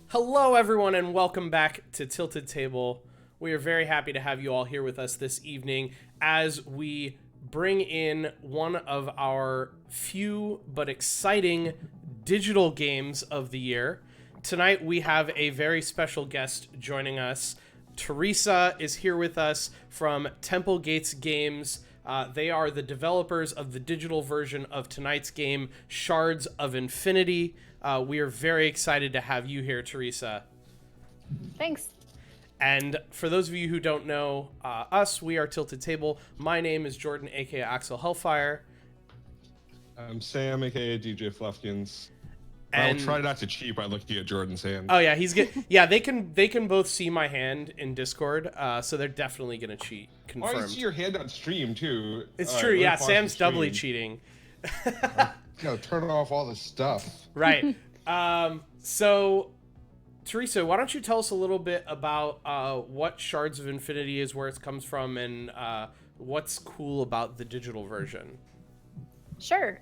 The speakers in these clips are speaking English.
Hello, everyone, and welcome back to Tilted Table. We are very happy to have you all here with us this evening as we bring in one of our few but exciting digital games of the year. Tonight, we have a very special guest joining us. Theresa is here with us from Temple Gates Games. They are the developers of the digital version of tonight's game, Shards of Infinity. We are very excited to have you here, Theresa. Thanks. And for those of you who don't know us, we are Tilted Table. My name is Jordan, aka Axel Hellfire. I'm Sam, aka DJ Fluffkins. And I'll try not to cheat by looking at Jordan's hand. oh yeah, he's good. Yeah, they can both see my hand in Discord, so they're definitely gonna cheat. Confirmed. Oh, I see your hand on stream too. It's true. Yeah, Sam's doubly cheating. Gotta turn off all the stuff. Right. So, Theresa, why don't you tell us a little bit about what Shards of Infinity is, where it comes from, and what's cool about the digital version? Sure.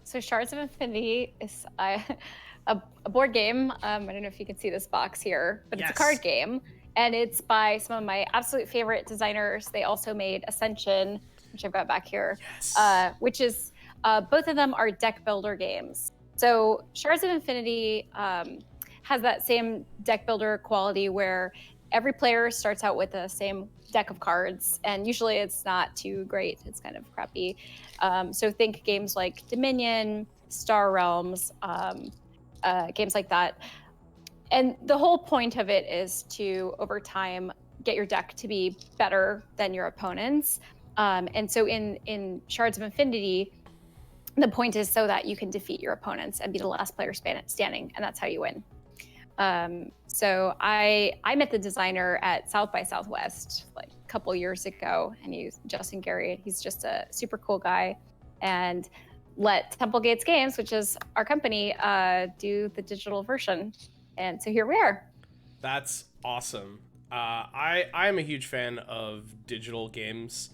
So Shards of Infinity is a board game. I don't know if you can see this box here, but Yes. It's a card game. And it's by some of my absolute favorite designers. They also made Ascension, which I've got back here, Yes. which is, both of them are deck builder games. So Shards of Infinity has that same deck builder quality where every player starts out with the same deck of cards, and usually it's not too great. It's kind of crappy. So think games like Dominion, Star Realms, games like that. And the whole point of it is to, over time, get your deck to be better than your opponents. And so in Shards of Infinity, the point is so that you can defeat your opponents and be the last player standing, and that's how you win. So I met the designer at South by Southwest like a couple years ago, and he's Justin Garrett. He's just a super cool guy, and let Temple Gates Games, which is our company, do the digital version. And so here we are. That's awesome. I'm a huge fan of digital games.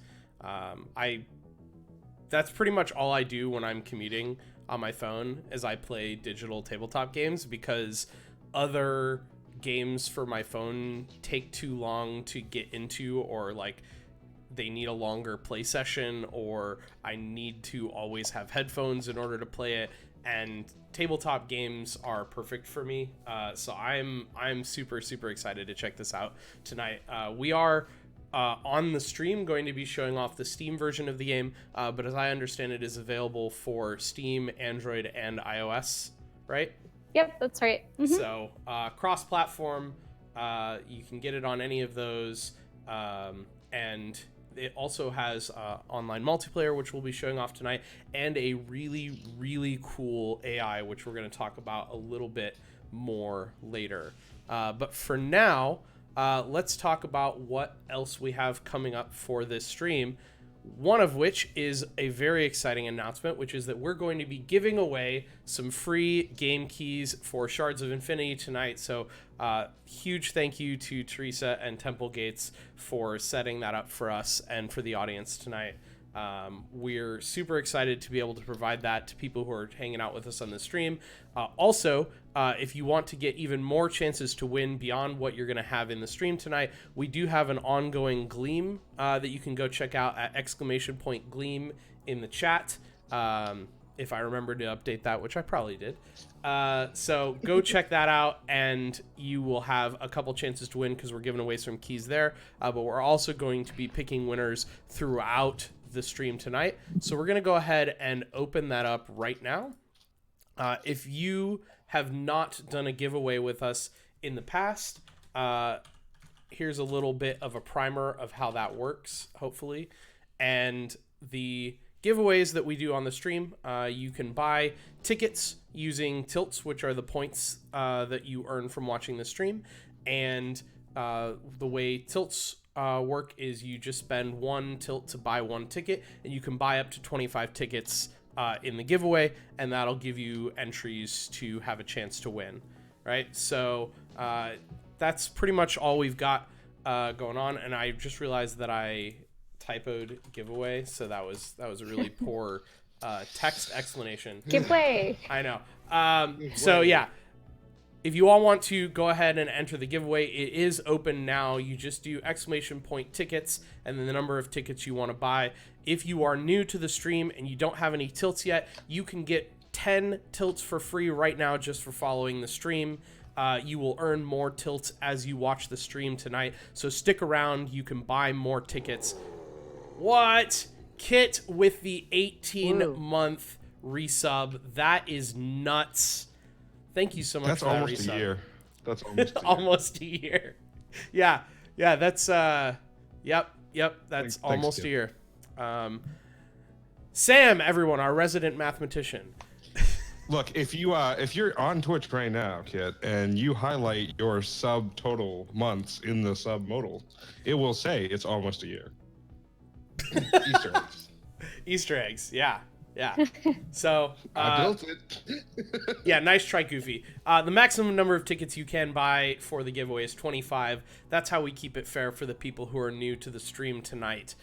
That's pretty much all I do when I'm commuting on my phone is I play digital tabletop games, because other games for my phone take too long to get into, or like they need a longer play session, or I need to always have headphones in order to play it, and tabletop games are perfect for me. So I'm super excited to check this out tonight. We are on the stream going to be showing off the Steam version of the game, but as I understand it is available for Steam, Android, and iOS, right? Yep, that's right. Mm-hmm. So cross-platform, you can get it on any of those, and it also has online multiplayer, which we'll be showing off tonight, and a really cool AI, which we're going to talk about a little bit more later. But for now, let's talk about what else we have coming up for this stream. One of which is a very exciting announcement, which is that we're going to be giving away some free game keys for Shards of Infinity tonight. So huge thank you to Theresa and Temple Gates for setting that up for us and for the audience tonight. We're super excited to be able to provide that to people who are hanging out with us on the stream. Also, if you want to get even more chances to win beyond what you're going to have in the stream tonight, we do have an ongoing Gleam that you can go check out at !Gleam in the chat. If I remember to update that, which I probably did. So go check that out, and you will have a couple chances to win because we're giving away some keys there. But we're also going to be picking winners throughout the stream tonight. So we're going to go ahead and open that up right now. If you have not done a giveaway with us in the past, here's a little bit of a primer of how that works, hopefully. And the giveaways that we do on the stream, you can buy tickets using tilts, which are the points that you earn from watching the stream. And the way tilts work is you just spend one tilt to buy one ticket, and you can buy up to 25 tickets in the giveaway, and that'll give you entries to have a chance to win, right? So that's pretty much all we've got going on. And I just realized that I typoed giveaway, so that was a really poor text explanation. Giveaway. I know. So yeah, if you all want to go ahead and enter the giveaway, it is open now. You just do !tickets and then the number of tickets you want to buy. If you are new to the stream and you don't have any tilts yet, you can get 10 tilts for free right now just for following the stream. You will earn more tilts as you watch the stream tonight. So stick around. You can buy more tickets. What? Kit with the 18-month resub. That is nuts. Thank you so much That's for that almost resub. a year. That's almost a year. Almost a year. Yeah, that's yep, that's almost a year. Sam, everyone, our resident mathematician. Look, if you're on Twitch right now, Kit, and you highlight your sub total months in the sub modal, it will say it's almost a year. Easter eggs. Easter eggs, yeah. So I built it. yeah, nice try, Goofy. The maximum number of tickets you can buy for the giveaway is 25. That's how we keep it fair for the people who are new to the stream tonight,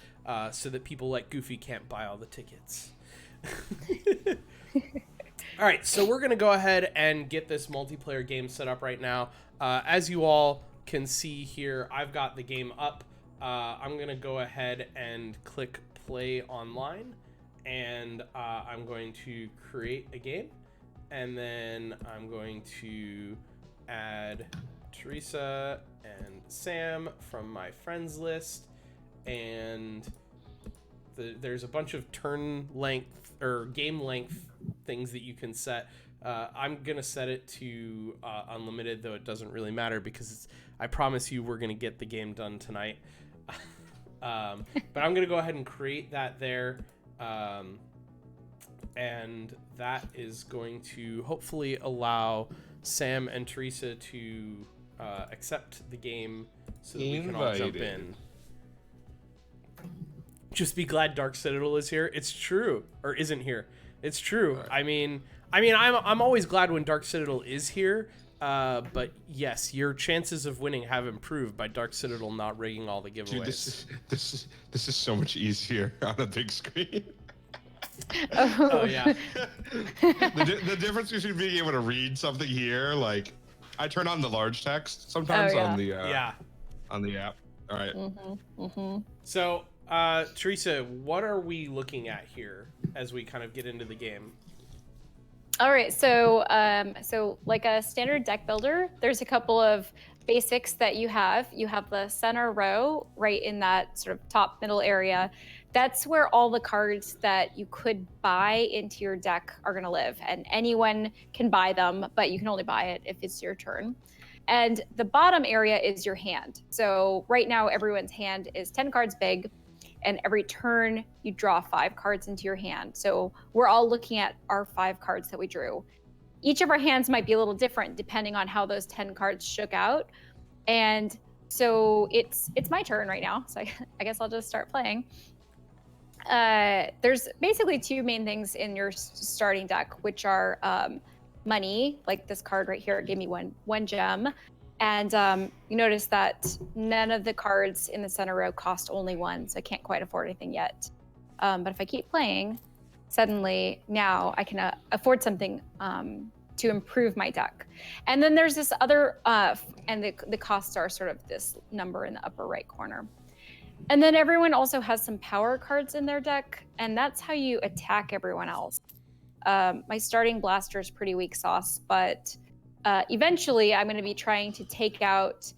so that people like Goofy can't buy all the tickets. All right, so we're going to go ahead and get this multiplayer game set up right now. As you all can see here, I've got the game up. I'm going to go ahead and click play online, and I'm going to create a game, and then I'm going to add Theresa and Sam from my friends list, and there's a bunch of turn length or game length things that you can set. I'm gonna set it to unlimited, though it doesn't really matter because I promise you we're gonna get the game done tonight. But I'm gonna go ahead and create that there, and that is going to hopefully allow Sam and Theresa to accept the game so that we can all jump in. Just be glad Dark Citadel is here. It's true, or isn't here. It's true. Right. I mean, I'm always glad when Dark Citadel is here. But yes, your chances of winning have improved by Dark Citadel not rigging all the giveaways. Dude, this is so much easier on a big screen. Oh yeah. The difference between being able to read something here, like I turn on the large text sometimes on the on the app. All right. So. Theresa, what are we looking at here as we kind of get into the game? All right, so like a standard deck builder, there's a couple of basics that you have. You have the center row right in that sort of top middle area. That's where all the cards that you could buy into your deck are going to live, and anyone can buy them, but you can only buy it if it's your turn. And the bottom area is your hand. So right now, everyone's hand is 10 cards big. And every turn you draw 5 cards into your hand. So we're all looking at our 5 cards that we drew. Each of our hands might be a little different depending on how those 10 cards shook out. And so it's my turn right now. So I guess I'll just start playing. There's basically 2 main things in your starting deck, which are money, like this card right here gave me one gem. And you notice that none of the cards in the center row cost only 1, so I can't quite afford anything yet. But if I keep playing, suddenly now I can afford something to improve my deck. And then there's this other, and the costs are sort of this number in the upper right corner. And then everyone also has some power cards in their deck, and that's how you attack everyone else. My starting blaster is pretty weak sauce, but eventually, I'm going to be trying to take out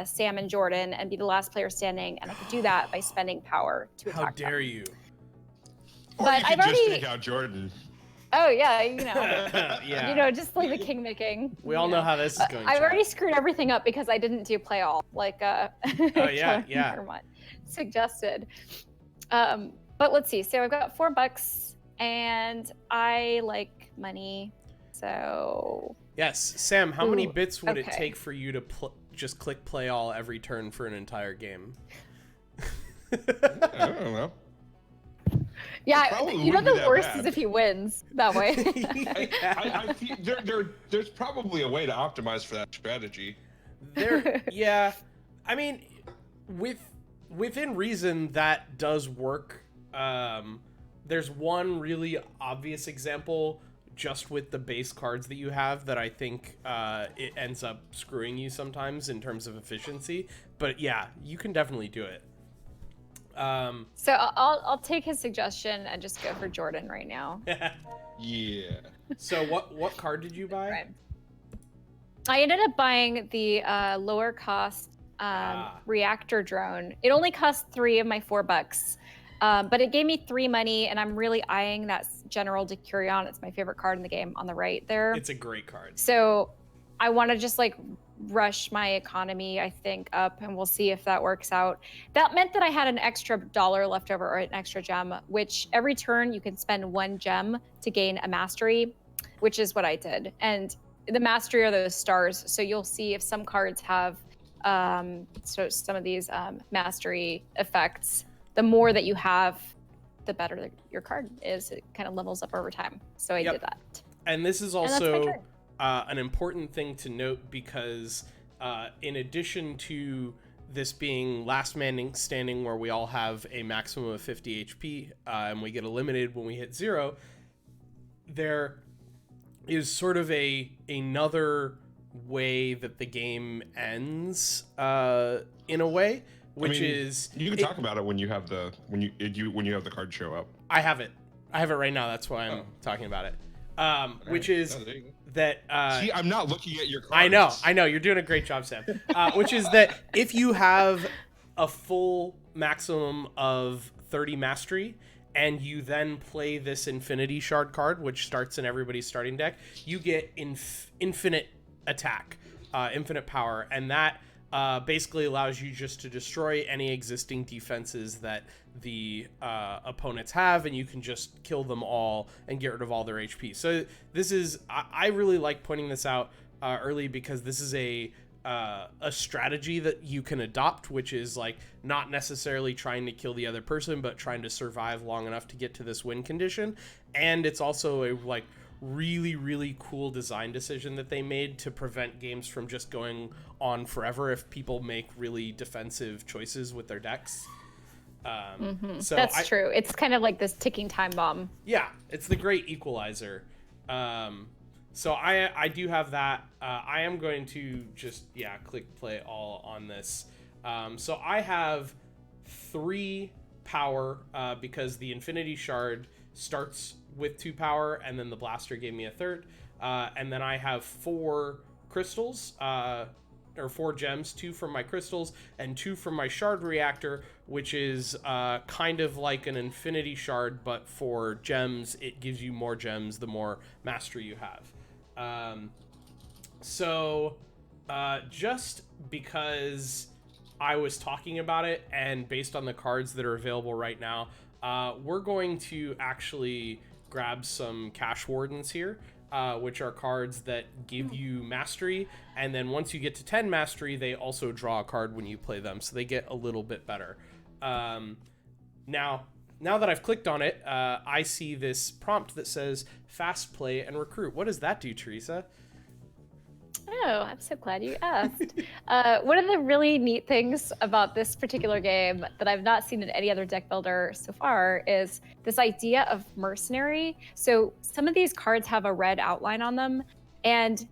Sam and Jordan and be the last player standing, and I could do that by spending power to attack them. How dare you? Or but you could just take out Jordan. Oh yeah, yeah. You know, just like the king making. We all know how this is going. I've already screwed everything up because I didn't do play all like oh yeah. Suggested. But let's see. So I've got $4, and I like money, so. Yes, Sam, how many bits would it take for you to just click play all every turn for an entire game? I don't know. Yeah, you know the worst is if he wins that way. I feel there's probably a way to optimize for that strategy. Yeah. I mean, within reason that does work. There's one really obvious example. just with the base cards that you have that I think it ends up screwing you sometimes in terms of efficiency. But yeah, you can definitely do it. So I'll take his suggestion and just go for Jordan right now. Yeah. So what card did you buy? Right. I ended up buying the lower cost reactor drone. It only cost $3 of my $4, but it gave me 3 money, and I'm really eyeing that General Decurion. It's my favorite card in the game on the right there. It's a great card. So I want to just like rush my economy, I think, up, and we'll see if that works out. That meant that I had an extra dollar left over, or an extra gem, which every turn you can spend 1 gem to gain a mastery, which is what I did. And the mastery are those stars. So you'll see if some cards have so some of these mastery effects, the more that you have, the better your card is. It kind of levels up over time. So I did that. And this is also an important thing to note, because in addition to this being last man standing, where we all have a maximum of 50 HP and we get eliminated when we hit 0, there is sort of another way that the game ends in a way, which is you can talk about it when you have the when you have the card show up. I have it right now. That's why I'm talking about it. Which is that see, I'm not looking at your cards. I know you're doing a great job, Sam. Which is that if you have a full maximum of 30 mastery, and you then play this Infinity Shard card, which starts in everybody's starting deck, you get infinite attack, infinite power, and that basically allows you just to destroy any existing defenses that the opponents have, and you can just kill them all and get rid of all their HP. So this is, I really like pointing this out early, because this is a strategy that you can adopt, which is like not necessarily trying to kill the other person, but trying to survive long enough to get to this win condition. And it's also a like really, really cool design decision that they made to prevent games from just going on forever if people make really defensive choices with their decks. So that's true. It's kind of like this ticking time bomb. Yeah, it's the great equalizer. So I do have that. I am going to just, click play all on this. So I have 3 power because the Infinity Shard starts with 2 power, and then the Blaster gave me a 3rd. And then I have 4 crystals, or 4 gems, 2 from my crystals and 2 from my Shard Reactor, which is kind of like an Infinity Shard, but for gems. It gives you more gems the more mastery you have. Just because I was talking about it, and based on the cards that are available right now, we're going to actually grab some Cash Wardens here, which are cards that give you mastery, and then once you get to 10 mastery, they also draw a card when you play them, so they get a little bit better. Now that I've clicked on it, I see this prompt that says fast play and recruit. What does that do, Theresa? Oh, I'm so glad you asked. One of the really neat things about this particular game that I've not seen in any other deck builder so far is this idea of mercenary. So some of these cards have a red outline on them, and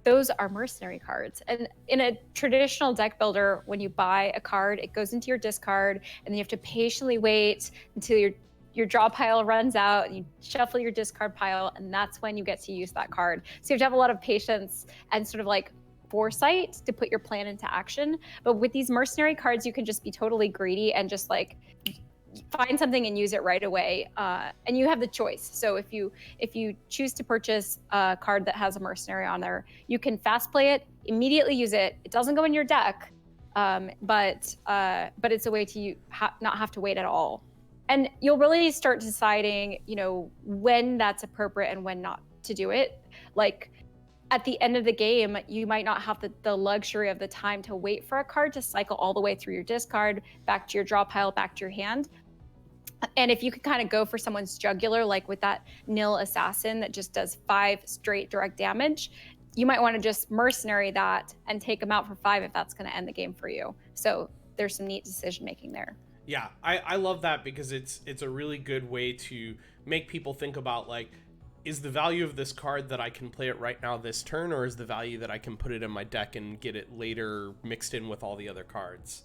those are mercenary cards. And in a traditional deck builder, when you buy a card, it goes into your discard, and then you have to patiently wait until your draw pile runs out, and you shuffle your discard pile, and that's when you get to use that card. So you have to have a lot of patience and sort of like foresight to put your plan into action. But with these mercenary cards, you can just be totally greedy and just like find something and use it right away. And you have the choice. So if you choose to purchase a card that has a mercenary on there, you can fast play it, immediately use it. It doesn't go in your deck, but it's a way to not have to wait at all. And you'll really start deciding, when that's appropriate and when not to do it. Like at the end of the game, you might not have the luxury of the time to wait for a card to cycle all the way through your discard, back to your draw pile, back to your hand. And if you can kind of go for someone's jugular, like with that Nil Assassin that just does 5 straight direct damage, you might want to just mercenary that and take them out for 5 if that's going to end the game for you. So there's some neat decision making there. Yeah, I love that, because it's a really good way to make people think about, like, is the value of this card that I can play it right now this turn, or is the value that I can put it in my deck and get it later mixed in with all the other cards?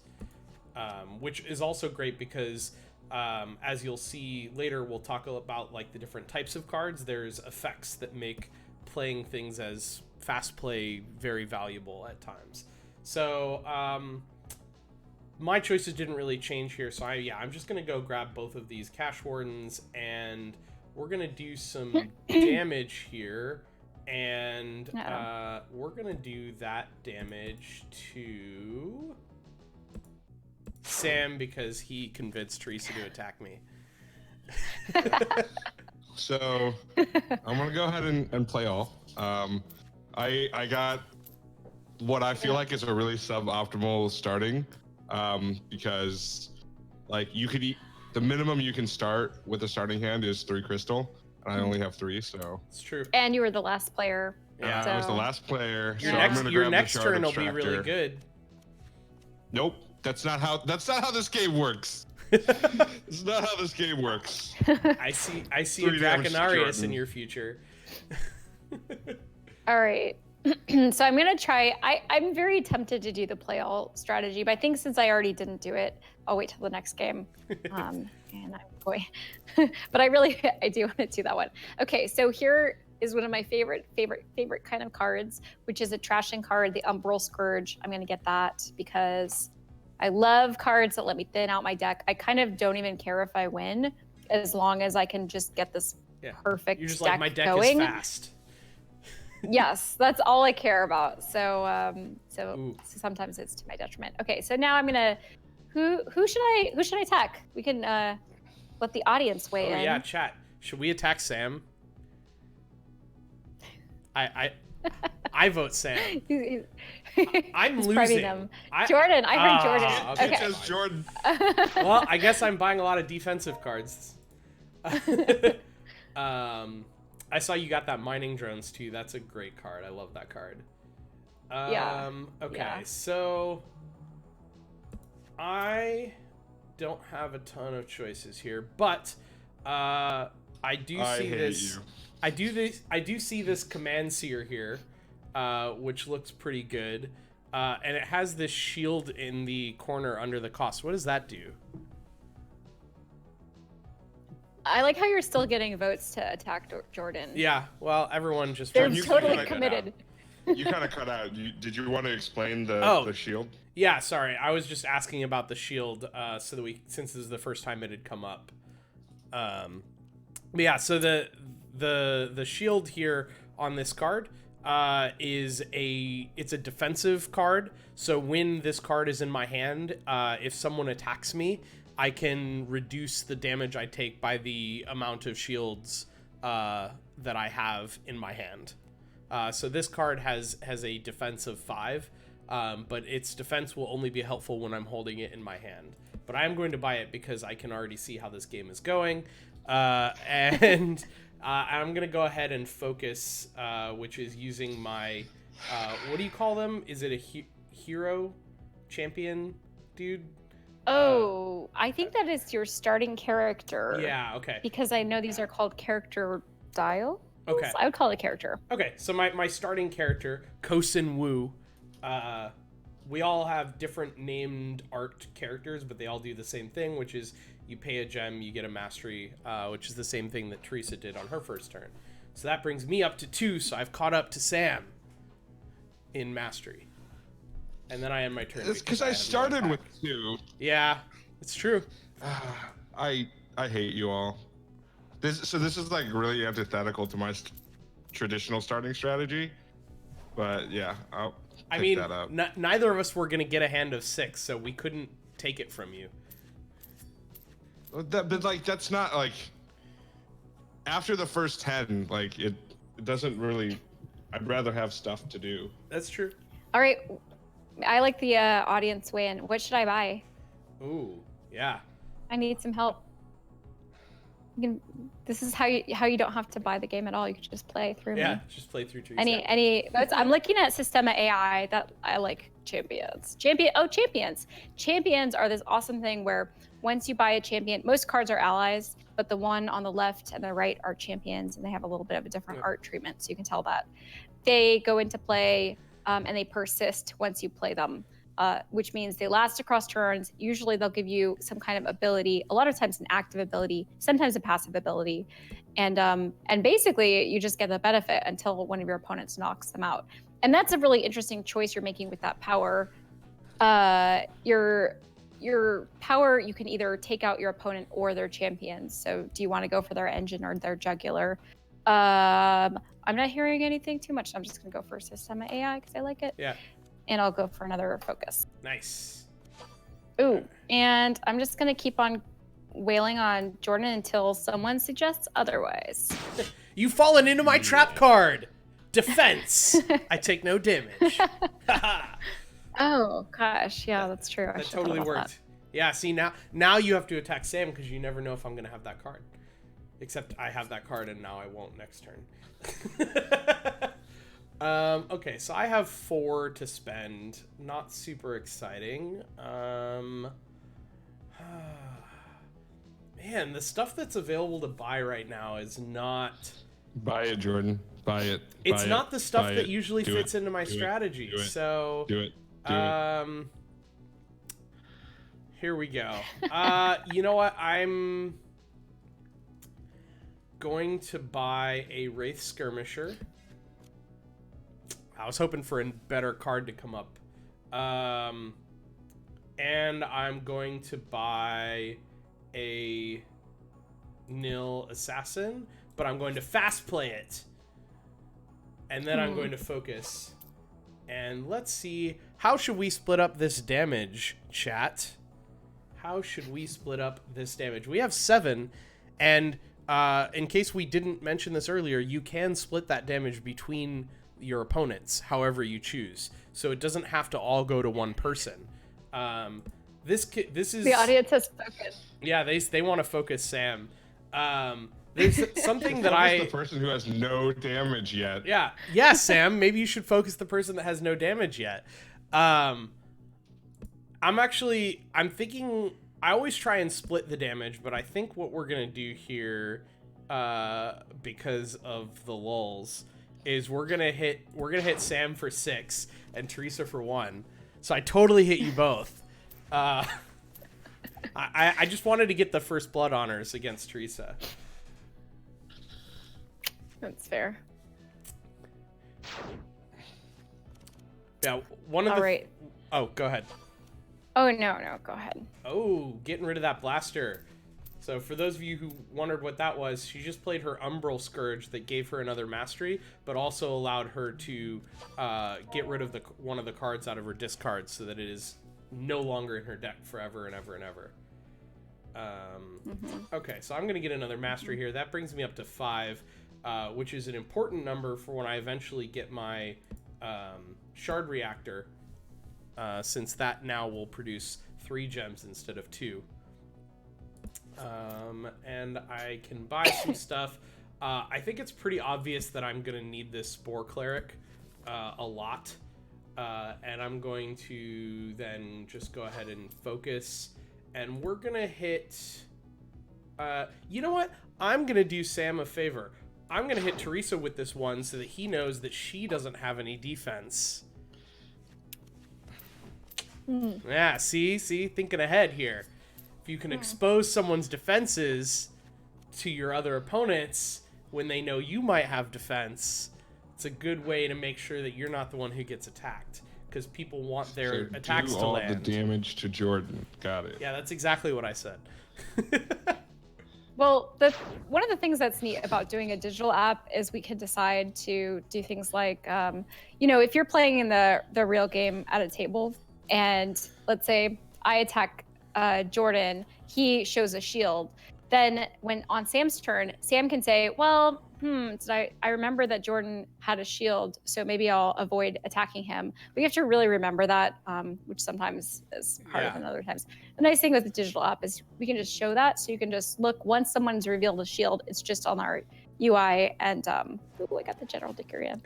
Which is also great because as you'll see later, we'll talk about like the different types of cards. There's effects that make playing things as fast play very valuable at times. So my choices didn't really change here, so I'm just gonna go grab both of these Cash Wardens, and we're gonna do some damage here, and we're gonna do that damage to Sam because he convinced Theresa to attack me. So I'm gonna go ahead and play all. I got what I feel like is a really suboptimal starting, because like you could eat the minimum you can start with a starting hand is 3 crystal, and I only have 3, so It's true. And you were the last player. Yeah, so... I was the last player. Your so I'm gonna your grab next the Shard turn will be Extractor. really good. Nope, that's not how this game works. It's not how this game works. I see a 3 damage to Draconarius in Jordan. your future. All right. So I'm going to try. I'm very tempted to do the play all strategy, but I think since I already didn't do it, I'll wait till the next game. And I'm going. But I do want to do that one. Okay, so here is one of my favorite kind of cards, which is a trashing card, the Umbral Scourge. I'm going to get that because I love cards that let me thin out my deck. I kind of don't even care if I win, as long as I can just get this perfect You're just deck like, my deck going. is fast. Yes, that's all I care about. So sometimes it's to my detriment. Okay, so now I'm gonna who should I attack? We can let the audience weigh in. Yeah, chat. Should we attack Sam? I vote Sam. I'm He's losing. them. Jordan, I heard Jordan. Okay. Okay. Just Jordan. Well, I guess I'm buying a lot of defensive cards. I saw you got that mining drones too. That's a great card. I love that card. Yeah. Okay, Yeah. so I don't have a ton of choices here, but I do see this. I do see this Command Seer here, which looks pretty good, and it has this shield in the corner under the cost. What does that do? I like how you're still getting votes to attack Jordan. Yeah, well, everyone just... They're You totally kinda committed. You kind of cut out. Did you want to explain the shield? Yeah, sorry. I was just asking about the shield, so that since this is the first time it had come up. But yeah, so the shield here on this card is it's a defensive card. So when this card is in my hand, if someone attacks me, I can reduce the damage I take by the amount of shields that I have in my hand. So this card has a defense of 5, but its defense will only be helpful when I'm holding it in my hand. But I am going to buy it because I can already see how this game is going. And I'm going to go ahead and focus, which is using my... what do you call them? Is it a hero champion dude? Oh, I think that is your starting character. Yeah, okay. Because I know these are called character dial. Okay. I would call it a character. Okay, so my starting character, Kosin Wu, we all have different named art characters, but they all do the same thing, which is you pay a gem, you get a mastery, which is the same thing that Theresa did on her first turn. So that brings me up to 2, so I've caught up to Sam in mastery. And then I end my turn. It's because I started with 2. Yeah, it's true. I hate you all. This is like really antithetical to my traditional starting strategy, but yeah, I'll pick that up. Neither of us were gonna get a hand of 6, so we couldn't take it from you. But like that's not like after the first 10, like it doesn't really. I'd rather have stuff to do. That's true. All right. I like the audience weigh in. What should I buy? Ooh, yeah. I need some help. This is how you don't have to buy the game at all. You can just play through me. Yeah, just play through Theresa. Any votes? I'm looking at Systema AI. That I like champions. Champions. Champions are this awesome thing where once you buy a champion, most cards are allies, but the one on the left and the right are champions, and they have a little bit of a different art treatment, so you can tell that. They go into play and they persist once you play them, which means they last across turns. Usually they'll give you some kind of ability, a lot of times an active ability, sometimes a passive ability. And basically you just get the benefit until one of your opponents knocks them out. And that's a really interesting choice you're making with that power. Your power, you can either take out your opponent or their champions. So do you want to go for their engine or their jugular? I'm not hearing anything too much. So I'm just going to go for System AI because I like it. Yeah. And I'll go for another focus. Nice. Ooh, and I'm just going to keep on wailing on Jordan until someone suggests otherwise. You've fallen into my trap card. Defense. I take no damage. Oh, gosh. Yeah, that's true. That totally worked. Yeah, see, now you have to attack Sam because you never know if I'm going to have that card. Except I have that card and now I won't next turn. Okay, so I have 4 to spend. Not super exciting. Man, the stuff that's available to buy right now is not... Buy it, Jordan. Buy it. It's buy not it, the stuff buy that it, usually do fits it, into my do it, strategy. do it, So do it. Do it. Here we go. You know what? I'm going to buy a Wraith Skirmisher. I was hoping for a better card to come up. And I'm going to buy a Nil Assassin, but I'm going to fast play it. And then I'm going to focus. And let's see, how should we split up this damage, chat? How should we split up this damage? We have 7, and in case we didn't mention this earlier, you can split that damage between your opponents however you choose. So it doesn't have to all go to one person. This is... The audience has spoken. Yeah, they want to focus Sam. There's something that the person who has no damage yet. Yeah, Sam, maybe you should focus the person that has no damage yet. I'm thinking, I always try and split the damage, but I think what we're going to do here, because of the lulls, is we're going to hit Sam for 6 and Theresa for 1. So I totally hit you both. I just wanted to get the first blood honors against Theresa. That's fair. Yeah, one of All the... right. Oh, go ahead. Oh, no, go ahead. Oh, getting rid of that blaster. So for those of you who wondered what that was, she just played her Umbral Scourge that gave her another mastery, but also allowed her to get rid of one of the cards out of her discard so that it is no longer in her deck forever and ever and ever. Okay, so I'm going to get another mastery here. That brings me up to 5, which is an important number for when I eventually get my Shard Reactor, since that now will produce 3 gems instead of 2. And I can buy some stuff. I think it's pretty obvious that I'm going to need this Spore Cleric a lot. And I'm going to then just go ahead and focus. And we're going to hit... you know what? I'm going to do Sam a favor. I'm going to hit Theresa with this one so that he knows that she doesn't have any defense. Yeah, see? Thinking ahead here. If you can expose someone's defenses to your other opponents when they know you might have defense, it's a good way to make sure that you're not the one who gets attacked, because people want their attacks to land. Do all the damage to Jordan. Got it. Yeah, that's exactly what I said. Well, one of the things that's neat about doing a digital app is we can decide to do things like, if you're playing in the real game at a table, and let's say I attack Jordan, he shows a shield. Then when on Sam's turn, Sam can say, well, I remember that Jordan had a shield, so maybe I'll avoid attacking him. But you have to really remember that, which sometimes is harder than other times. The nice thing with the digital app is we can just show that, so you can just look, once someone's revealed a shield, it's just on our UI, and ooh, I got the general diarrhea.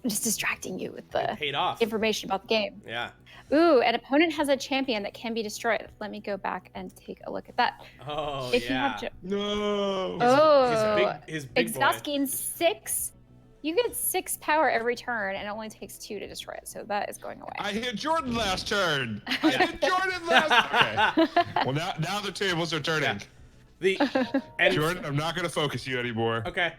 I'm just distracting you with the Paid off. information about the game. Yeah. Ooh, an opponent has a champion that can be destroyed. Let me go back and take a look at that. Oh, If you yeah. have No. His big boy. exhaust gains 6. You get 6 power every turn, and it only takes 2 to destroy it. So that is going away. I hit Jordan last turn. I hit Jordan last. Okay. Well, now the tables are turning. And Jordan, I'm not going to focus you anymore. Okay.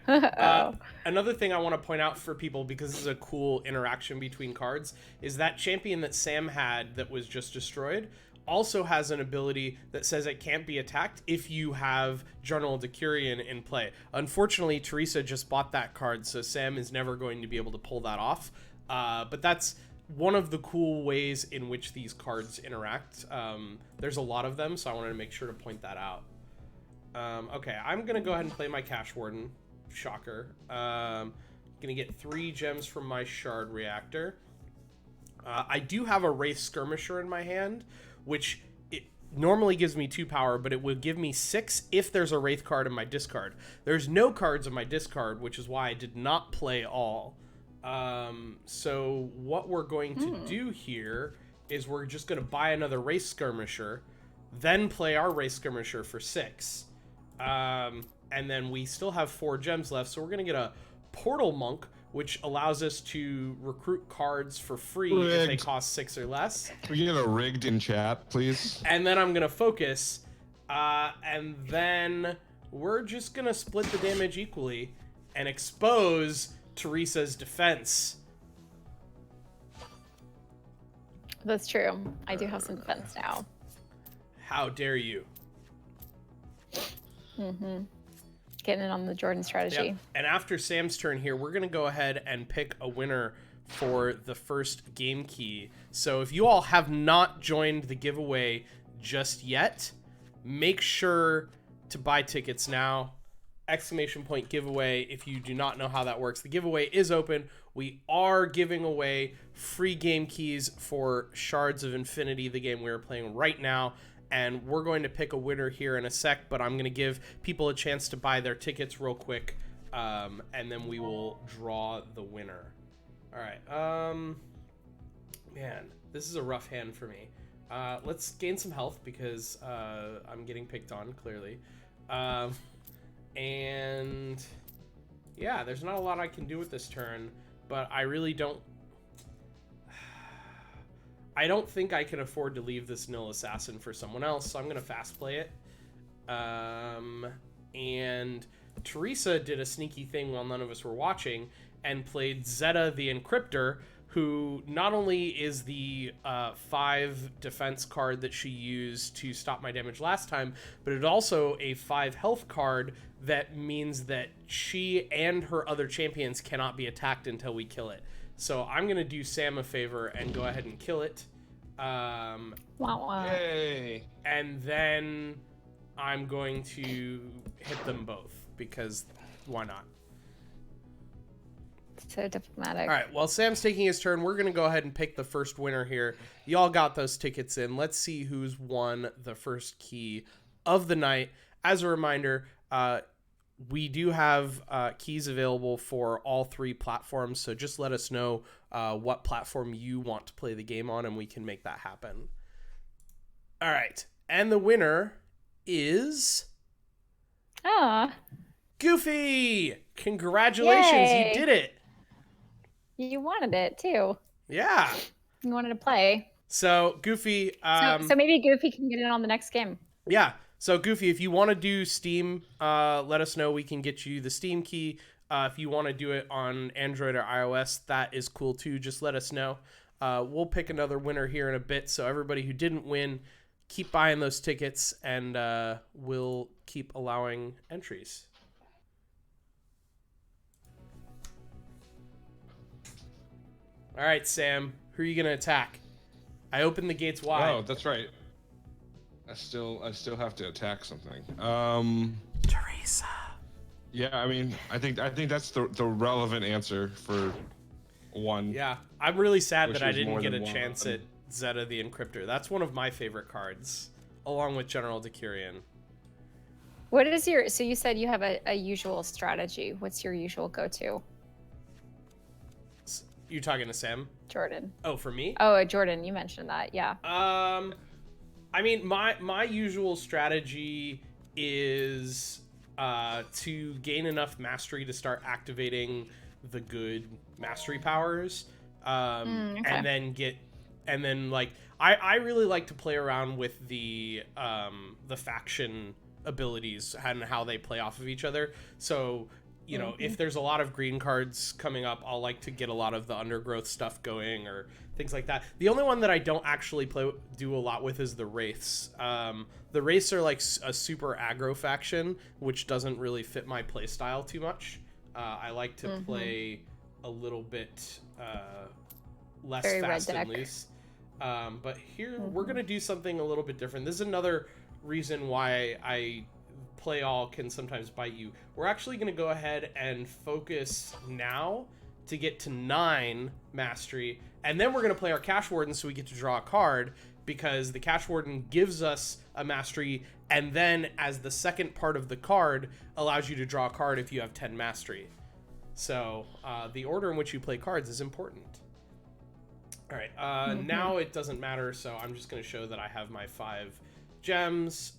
Another thing I want to point out for people, because this is a cool interaction between cards, is that champion that Sam had that was just destroyed also has an ability that says it can't be attacked if you have General Decurion in play. Unfortunately, Theresa just bought that card, so Sam is never going to be able to pull that off. But that's one of the cool ways in which these cards interact. There's a lot of them, so I wanted to make sure to point that out. Okay, I'm gonna go ahead and play my Cash Warden. Shocker. Gonna get 3 gems from my Shard Reactor. I do have a Wraith Skirmisher in my hand, which it normally gives me 2 power, but it would give me 6 if there's a Wraith card in my discard. There's no cards in my discard, which is why I did not play all. So what we're going to do here is we're just gonna buy another Wraith Skirmisher, then play our Wraith Skirmisher for 6. And then we still have 4 gems left, so we're gonna get a Portal Monk, which allows us to recruit cards for free if they cost 6 or less. Can we get a rigged in chat, please? And then I'm gonna focus, and then we're just gonna split the damage equally and expose Theresa's defense. That's true. I do have some defense now. How dare you? Getting in on the Jordan strategy. Yep. And after Sam's turn here, we're going to go ahead and pick a winner for the first game key. So if you all have not joined the giveaway just yet, make sure to buy tickets now. ! Giveaway. If you do not know how that works, the giveaway is open. We are giving away free game keys for Shards of Infinity, the game we are playing right now. And we're going to pick a winner here in a sec, but I'm going to give people a chance to buy their tickets real quick, and then we will draw the winner. All right. Man, this is a rough hand for me. Let's gain some health because I'm getting picked on, clearly. And yeah, there's not a lot I can do with this turn, but I really don't... I don't think I can afford to leave this Nil Assassin for someone else, so I'm going to fast play it. And Theresa did a sneaky thing while none of us were watching and played Zeta the Encryptor, who not only is the 5 defense card that she used to stop my damage last time, but it's also a 5 health card that means that she and her other champions cannot be attacked until we kill it. So I'm going to do Sam a favor and go ahead and kill it. Yay! And then I'm going to hit them both, because why not? So diplomatic. All right, while Sam's taking his turn, we're going to go ahead and pick the first winner here. Y'all got those tickets in. Let's see who's won the first key of the night. As a reminder, we do have keys available for all 3 platforms, so just let us know what platform you want to play the game on, and we can make that happen. All right, and the winner is... Goofy! Congratulations, Yay. you did it! You wanted it, too. Yeah. You wanted to play. So, Goofy... So maybe Goofy can get in on the next game. Yeah. So, Goofy, if you want to do Steam, let us know. We can get you the Steam key. If you want to do it on Android or iOS, that is cool, too. Just let us know. We'll pick another winner here in a bit. So, everybody who didn't win, keep buying those tickets, and we'll keep allowing entries. All right, Sam. Who are you going to attack? I opened the gates wide. Oh, that's right. I still have to attack something. Theresa. Yeah, I mean, I think that's the relevant answer for one. Yeah, I'm really sad Which that I is didn't more get a than one. chance at Zeta the Encryptor. That's one of my favorite cards, along with General Decurion. What is your... So you said you have a usual strategy. What's your usual go-to? You talking to Sam? Jordan. Oh, for me? Oh, Jordan, you mentioned that. Yeah. I mean, my usual strategy is to gain enough mastery to start activating the good mastery powers, Okay. and then like I really like to play around with the faction abilities and how they play off of each other. So you know, if there's a lot of green cards coming up, I'll like to get a lot of the undergrowth stuff going or things like that. The only one that I don't actually do a lot with is the Wraiths. The Wraiths are like a super aggro faction, which doesn't really fit my play style too much. I like to play a little bit less Very fast red and deck. loose. But here we're going to do something a little bit different. This is another reason why I play all can sometimes bite you. We're actually going to go ahead and focus now to get to 9 mastery, and then we're going to play our Cash Warden so we get to draw a card, because the Cash Warden gives us a mastery, and then as the second part of the card allows you to draw a card if you have 10 mastery. So the order in which you play cards is important. All right, now it doesn't matter, so I'm just going to show that I have my 5 gems.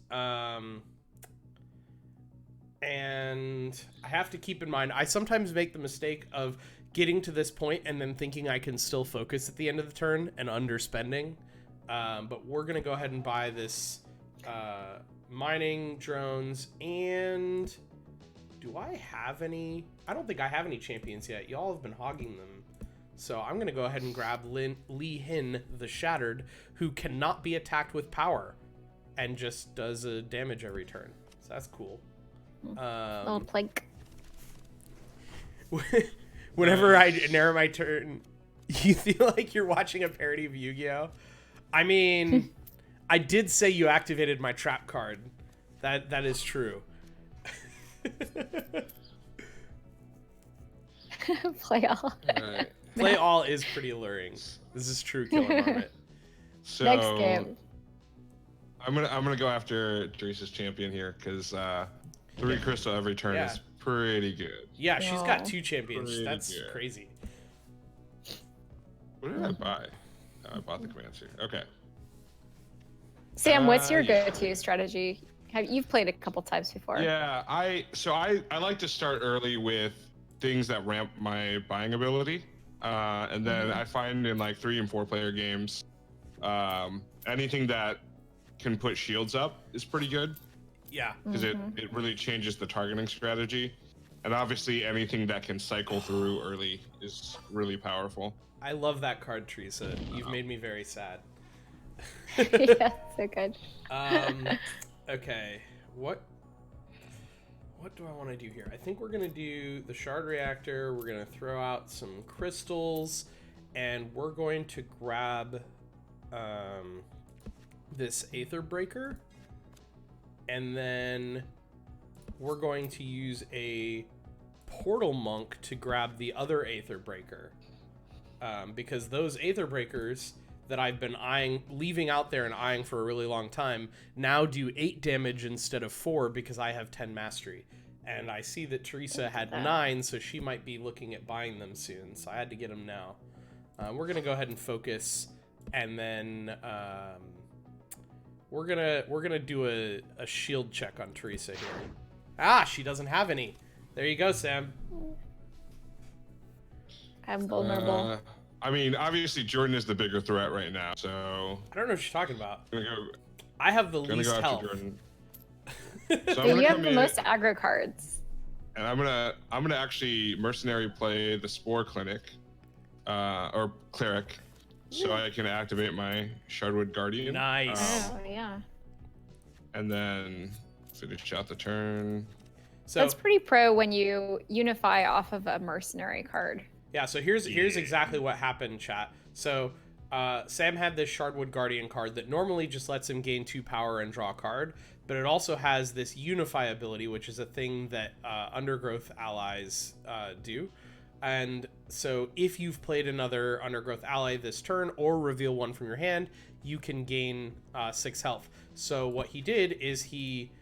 And I have to keep in mind, I sometimes make the mistake of getting to this point and then thinking I can still focus at the end of the turn and underspending. But we're going to go ahead and buy this mining drones. And do I have any? I don't think I have any champions yet. Y'all have been hogging them. So I'm going to go ahead and grab Lee Hin, the Shattered, who cannot be attacked with power and just does a damage every turn. So that's cool. Little plank. Whenever I narrow my turn, you feel like you're watching a parody of Yu-Gi-Oh! I mean, I did say you activated my trap card. That is true. Play all. Alright. Play all is pretty alluring. This is true, Killer Marmot. So Next game. I'm gonna go after Theresa's champion here, because 3 crystal every turn Yeah. is pretty good. Yeah, she's got No. 2 champions. Pretty That's good. crazy. What did I buy? Oh, I bought the command sphere. Okay. Sam, what's your yeah. go-to strategy? You've played a couple times before. Yeah, I like to start early with things that ramp my buying ability, and then I find in like 3 and 4 player games, anything that can put shields up is pretty good, Yeah. because it really changes the targeting strategy, and obviously anything that can cycle through early is really powerful. I love that card, Theresa. You've made me very sad. Yeah, so good. Okay. What do I want to do here? I think we're going to do the Shard Reactor. We're going to throw out some crystals, and we're going to grab this Aether Breaker, and then we're going to use a Portal Monk to grab the other Aether Breaker, because those Aether Breakers that I've been leaving out there and eyeing for a really long time now do 8 damage instead of 4 because I have 10 mastery. And I see that Theresa had 9, so she might be looking at buying them soon, so I had to get them now. We're gonna go ahead and focus, and then we're gonna do a shield check on Theresa here. Ah, she doesn't have any. There you go, Sam. I'm vulnerable. I mean, obviously Jordan is the bigger threat right now, so I don't know what you're talking about. I'm gonna I have the go least after health. Jordan. So I'm gonna you have come the in, most aggro cards. and I'm gonna actually mercenary play the Spore Clinic, or Cleric, so I can activate my Shardwood Guardian. Nice. Oh, yeah. And then finish out the turn. So That's pretty pro when you unify off of a mercenary card. yeah, so here's exactly what happened, chat. So Sam had this Shardwood Guardian card that normally just lets him gain 2 power and draw a card, but it also has this Unify ability, which is a thing that Undergrowth allies do. And so if you've played another Undergrowth ally this turn or reveal one from your hand, you can gain 6 health. So what he did is he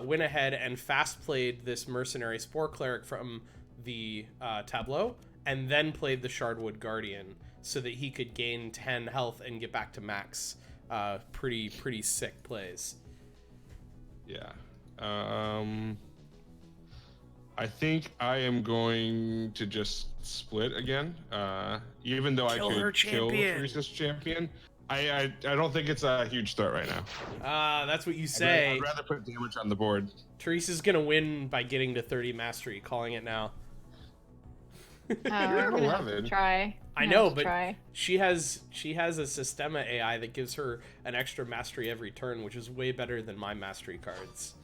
went ahead and fast played this Mercenary Spore Cleric from the tableau, and then played the Shardwood Guardian so that he could gain 10 health and get back to max. Pretty sick plays. Yeah. I think I am going to just split again. Even though Kill I her could kill champion. Theresa's champion, I don't think it's a huge threat right now. That's what you say. I'd rather put damage on the board. Teresa's gonna win by getting to 30 mastery, calling it now. I'm gonna have to 11. try. I know, but she has a Systema AI that gives her an extra mastery every turn, which is way better than my mastery cards.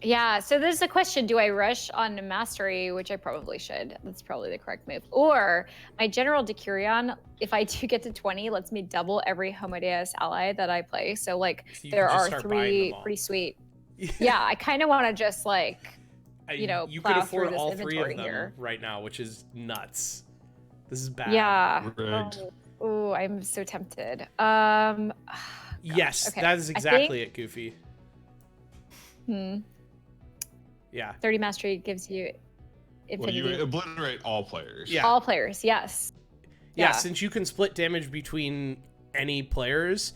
Yeah, so there's a question. Do I rush on mastery, which I probably should. That's probably the correct move. Or my General Decurion, if I do get to 20, lets me double every Homodeus ally that I play. So, like, So you there can just are start buying 3 them all. pretty sweet. Yeah, I kind of want to just, like, You could plow afford through this all 3 of inventory them here. right now, which is nuts. This is bad. Yeah. Rigged. Oh, I'm so tempted. Yes, okay. that is exactly it, Goofy. Hmm. Yeah. 30 mastery gives you Well, infinity. you obliterate all players. Yeah. All players, yes. Yeah, since you can split damage between any players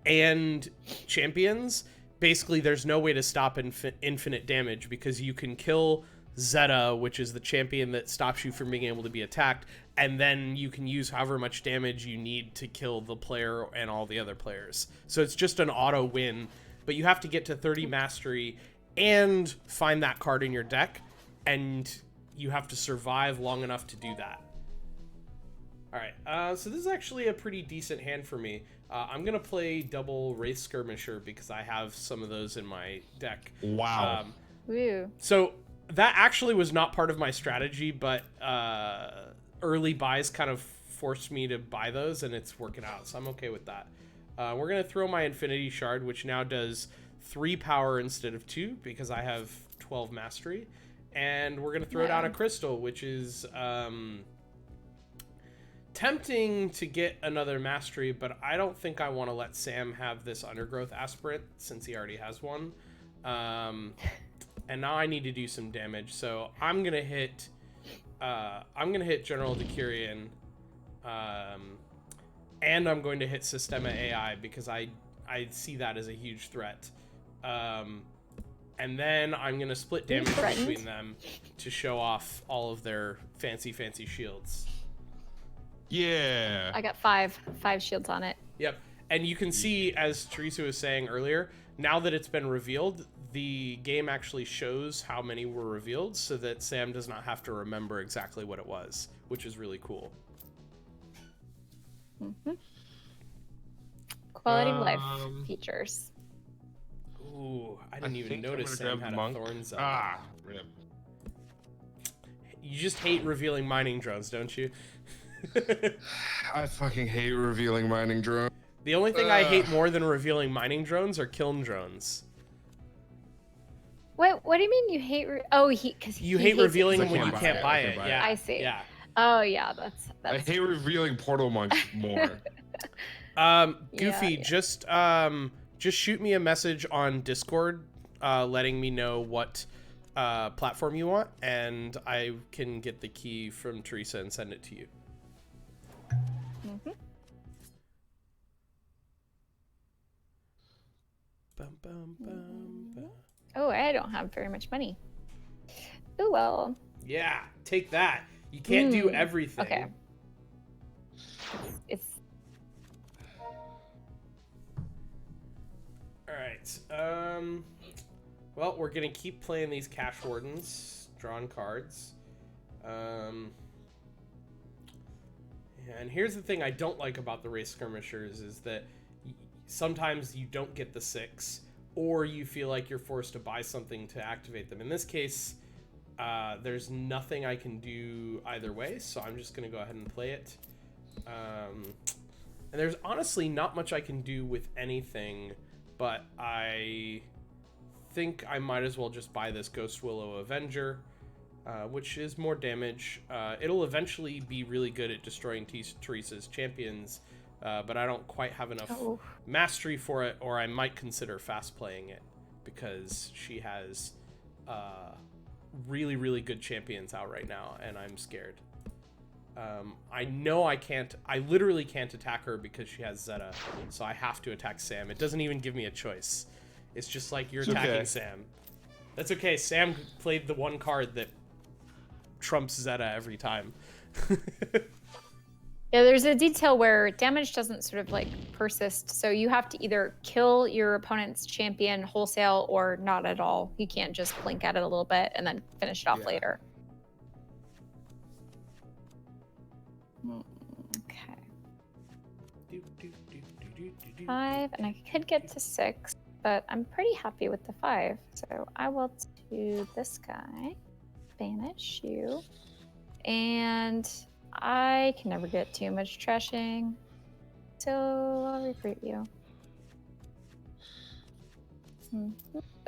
and champions, basically there's no way to stop infinite damage because you can kill Zeta, which is the champion that stops you from being able to be attacked, and then you can use however much damage you need to kill the player and all the other players. So it's just an auto win, but you have to get to 30 mastery and find that card in your deck, and you have to survive long enough to do that. All right, so this is actually a pretty decent hand for me. I'm gonna play double Wraith Skirmisher because I have some of those in my deck. Wow. Woo. So that actually was not part of my strategy, but early buys kind of forced me to buy those, and it's working out, so I'm okay with that. We're gonna throw my Infinity Shard, which now does 3 power instead of 2 because I have 12 mastery, and we're gonna throw down a crystal, which is tempting to get another mastery, but I don't think I want to let Sam have this Undergrowth Aspirant since he already has one. And now I need to do some damage, so I'm gonna hit General Decurion, and I'm going to hit Systema AI because I see that as a huge threat. And then I'm gonna split damage between them to show off all of their fancy shields. Yeah. I got 5 shields on it. Yep. And you can see, as Theresa was saying earlier, now that it's been revealed, the game actually shows how many were revealed so that Sam does not have to remember exactly what it was, which is really cool. Mm-hmm. Quality of life features. Ooh, I didn't even notice Sam had a Thorn Zone. Ah, rip. You just hate revealing mining drones, don't you? I fucking hate revealing mining drones. The only thing I hate more than revealing mining drones are kiln drones. What do you mean you hate? Because you hate revealing it. when you can't buy it. Yeah, I see. Yeah. Oh yeah, that's. I hate revealing portal monks more. Goofy, just shoot me a message on Discord, letting me know what platform you want, and I can get the key from Theresa and send it to you. Mm-hmm. Bum, bum, bum, bum. Oh, I don't have very much money. Oh well. Yeah, take that. You can't do everything. Okay. It's. All right. Well, we're gonna keep playing these Cash Wardens, drawn cards. And here's the thing I don't like about the Wraith Skirmishers is that sometimes you don't get the 6, or you feel like you're forced to buy something to activate them. In this case, there's nothing I can do either way, so I'm just gonna go ahead and play it. And there's honestly not much I can do with anything, but I think I might as well just buy this Ghost Willow Avenger, which is more damage. It'll eventually be really good at destroying Theresa's champions, but I don't quite have enough mastery for it, or I might consider fast playing it because she has really, really good champions out right now, and I'm scared. I know I literally can't attack her because she has Zeta, so I have to attack Sam. It doesn't even give me a choice. It's just like, you're attacking Sam. That's okay. Sam played the one card that trumps Zeta every time. Yeah, there's a detail where damage doesn't sort of like persist, so you have to either kill your opponent's champion wholesale or not at all. You can't just blink at it a little bit and then finish it off later. Okay. 5, and I could get to 6, but I'm pretty happy with the 5. So I will do this guy, banish you, and I can never get too much trashing, so I'll recruit you.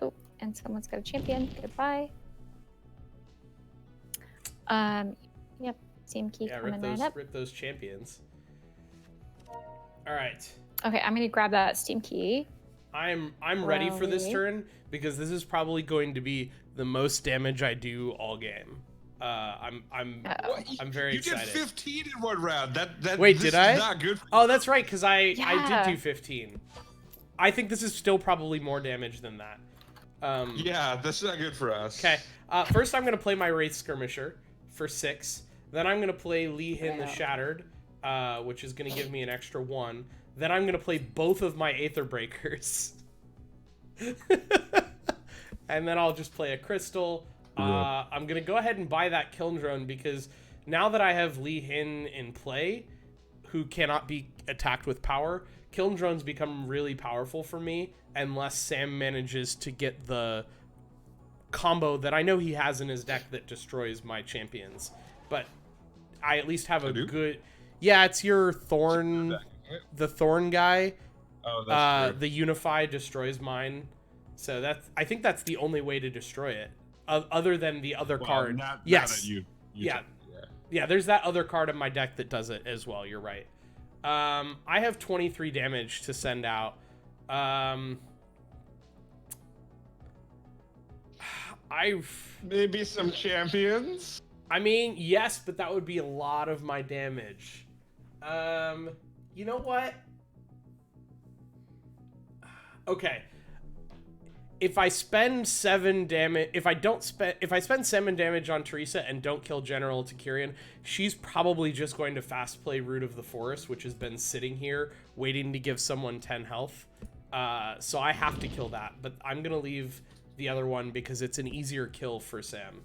Oh, and someone's got a champion. Goodbye. Yep. Steam key coming right up. Rip those champions. All right. Okay, I'm gonna grab that Steam key. I'm ready for this turn because this is probably going to be the most damage I do all game. I'm very excited. You did 15 in one round. Wait, did I? Not good. Oh, that's right, because I did do 15. I think this is still probably more damage than that. Yeah, that's not good for us. Okay. First, I'm gonna play my Wraith Skirmisher for 6. Then I'm gonna play Lee Hin the Shattered, which is gonna give me an extra 1. Then I'm gonna play both of my Aether Breakers. And then I'll just play a Crystal. I'm gonna go ahead and buy that Kiln Drone because now that I have Lee Hin in play, who cannot be attacked with power, Kiln Drones become really powerful for me unless Sam manages to get the combo that I know he has in his deck that destroys my champions. But I at least have a good... Yeah, it's your Thorn... The Thorn guy. Oh, that's the Unify destroys mine. So I think that's the only way to destroy it. Other than the other card. Yes. Yeah, there's that other card in my deck that does it as well. You're right. I have 23 damage to send out. Maybe some champions? I mean, yes, but that would be a lot of my damage. You know what? Okay. If I spend 7 damage, if I spend 7 damage on Theresa and don't kill General Takirian, she's probably just going to fast play Root of the Forest, which has been sitting here waiting to give someone 10 health. So I have to kill that, but I'm gonna leave the other one because it's an easier kill for Sam.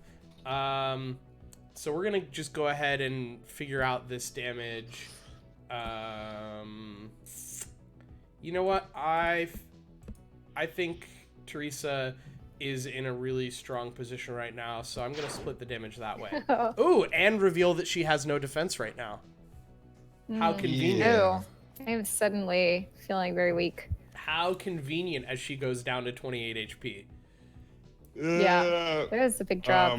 So we're gonna just go ahead and figure out this damage. You know what? I think Theresa is in a really strong position right now, so I'm gonna split the damage that way. Ooh, and reveal that she has no defense right now. How convenient. Yeah. I'm suddenly feeling very weak. How convenient as she goes down to 28 HP. Yeah, there's a big drop.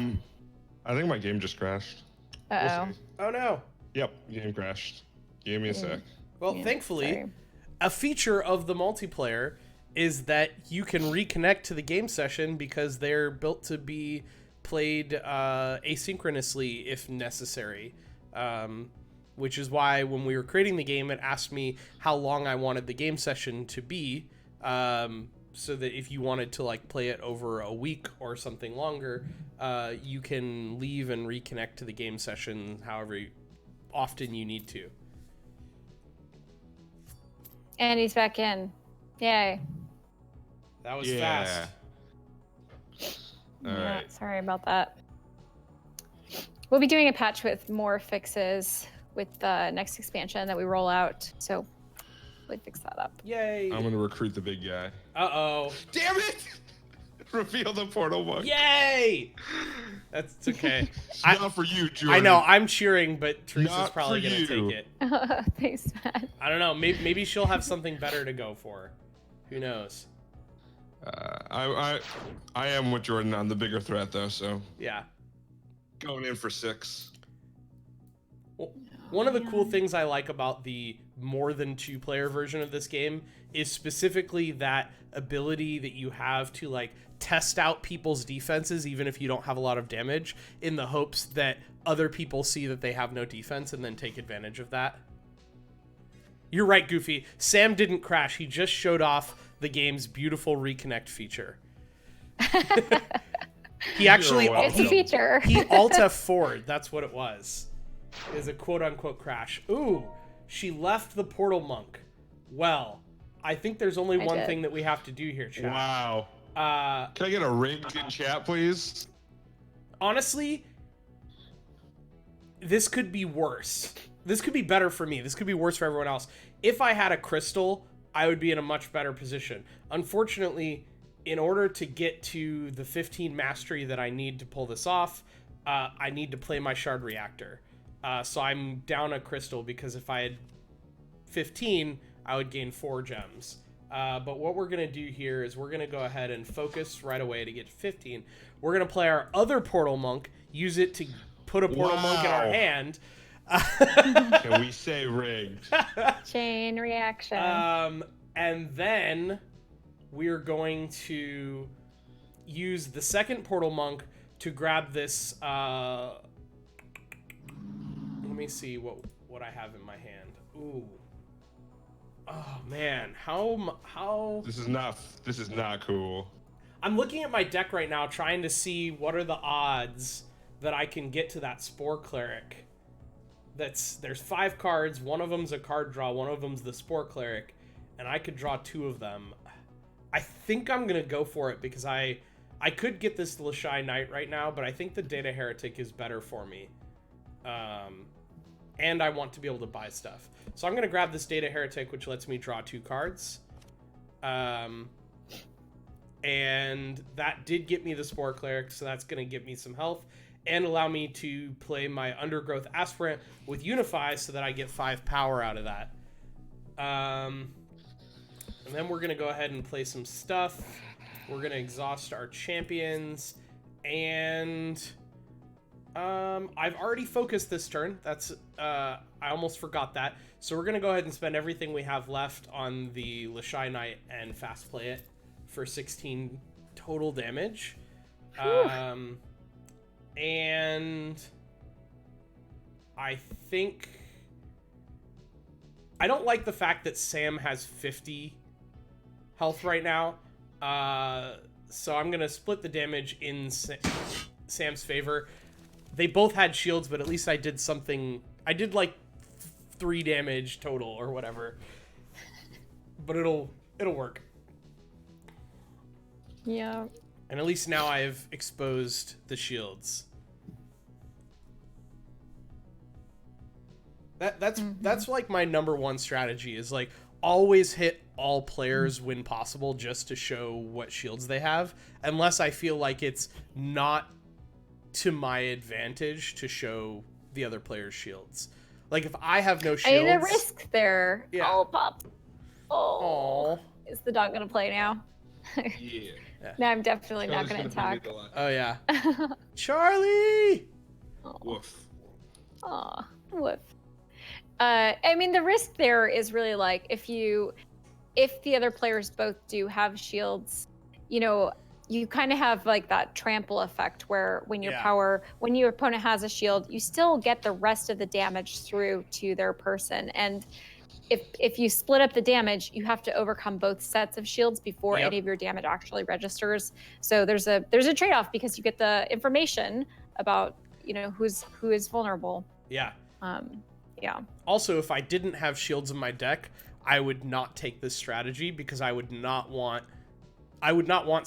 I think my game just crashed. Uh-oh. Oh no. Yep, game crashed. Give me a sec. Well, thankfully, a feature of the multiplayer is that you can reconnect to the game session because they're built to be played asynchronously if necessary. Which is why when we were creating the game, it asked me how long I wanted the game session to be, so that if you wanted to like play it over a week or something longer, you can leave and reconnect to the game session however often you need to. And he's back in. Yay. That was fast. All right. Sorry about that. We'll be doing a patch with more fixes with the next expansion that we roll out, so we'll fix that up. Yay! I'm gonna recruit the big guy. Uh-oh. Damn it! Reveal the portal one. Yay! That's okay. It's not for you, Jordan. I know, I'm cheering, but Teresa's Not probably for gonna you. take it. Thanks, Matt. I don't know, maybe she'll have something better to go for. Who knows? I am with Jordan on the bigger threat though, so Yeah. going in for 6. Well, one of the cool things I like about the more than 2-player version of this game is specifically that ability that you have to like test out people's defenses, even if you don't have a lot of damage, in the hopes that other people see that they have no defense and then take advantage of that. You're right, Goofy. Sam didn't crash. He just showed off the game's beautiful reconnect feature. He actually... It's a feature. He Alt F4'd. That's what it was. It was a quote-unquote crash. Ooh, she left the Portal Monk. Well, I think there's only one thing that we have to do here, chat. Wow. Can I get a rigged in chat, please? Honestly, this could be worse. This could be better for me. This could be worse for everyone else. If I had a crystal, I would be in a much better position. Unfortunately, in order to get to the 15 mastery that I need to pull this off, I need to play my shard reactor. So I'm down a crystal, because if I had 15, I would gain 4 gems. But what we're going to do here is we're going to go ahead and focus right away to get to 15. We're going to play our other Portal Monk, use it to put a Portal Monk in our hand. Can we say rigged? Chain reaction. And then we're going to use the second Portal Monk to grab this. Let me see what I have in my hand. Ooh. Oh man, how? This is not cool. I'm looking at my deck right now, trying to see what are the odds that I can get to that Spore Cleric. There's 5 cards. One of them's a card draw. One of them's the Spore Cleric, and I could draw 2 of them. I think I'm gonna go for it, because I could get this Lashai Knight right now, but I think the Data Heretic is better for me. And I want to be able to buy stuff. So I'm gonna grab this Data Heretic, which lets me draw 2 cards. And that did get me the Spore Cleric, so that's gonna give me some health and allow me to play my Undergrowth Aspirant with Unify, so that I get 5 power out of that. And then we're gonna go ahead and play some stuff. We're gonna exhaust our champions, and I've already focused this turn. That's I almost forgot that. So we're gonna go ahead and spend everything we have left on the Lashai Knight and fast play it for 16 total damage. And I think I don't like the fact that Sam has 50 health right now. So I'm gonna split the damage in Sam's favor. They both had shields, but at least I did something. I did like 3 damage total or whatever. But it'll work. Yeah. And at least now I've exposed the shields. That's like my #1 strategy, is like always hit all players when possible, just to show what shields they have, unless I feel like it's not to my advantage to show the other player's shields. Like if I have no shields, I mean, the risk there. Yeah. Oh, Pop. Oh. Aww. Is the dog gonna play now? Yeah. No, I'm definitely not gonna attack. Oh yeah. Charlie. Woof. Aw, woof. I mean, the risk there is really like if the other players both do have shields, you know, you kind of have like that trample effect where when your opponent has a shield, you still get the rest of the damage through to their person. And if you split up the damage, you have to overcome both sets of shields before any of your damage actually registers. So there's a trade-off, because you get the information about, you know, who is vulnerable. Yeah. Yeah. Also, if I didn't have shields in my deck, I would not take this strategy, because I would not want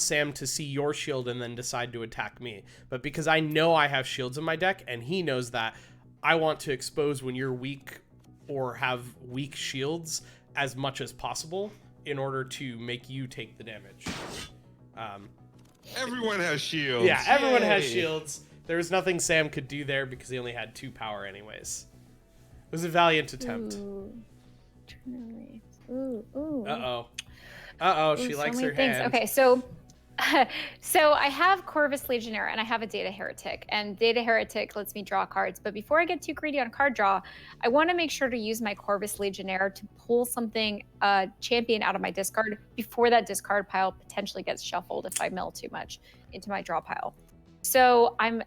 Sam to see your shield and then decide to attack me. But because I know I have shields in my deck and he knows that, I want to expose when you're weak or have weak shields as much as possible in order to make you take the damage. Everyone has shields. Yeah, everyone has Yay. shields. There was nothing Sam could do there because he only had 2 power anyways. It was a valiant attempt. Ooh. Ooh. Uh-oh. Uh-oh, she so likes many her things. hand. Okay, so So I have Corvus Legionnaire and I have a Data Heretic, and Data Heretic lets me draw cards. But before I get too greedy on card draw, I want to make sure to use my Corvus Legionnaire to pull something champion out of my discard before that discard pile potentially gets shuffled if I mill too much into my draw pile. So I'm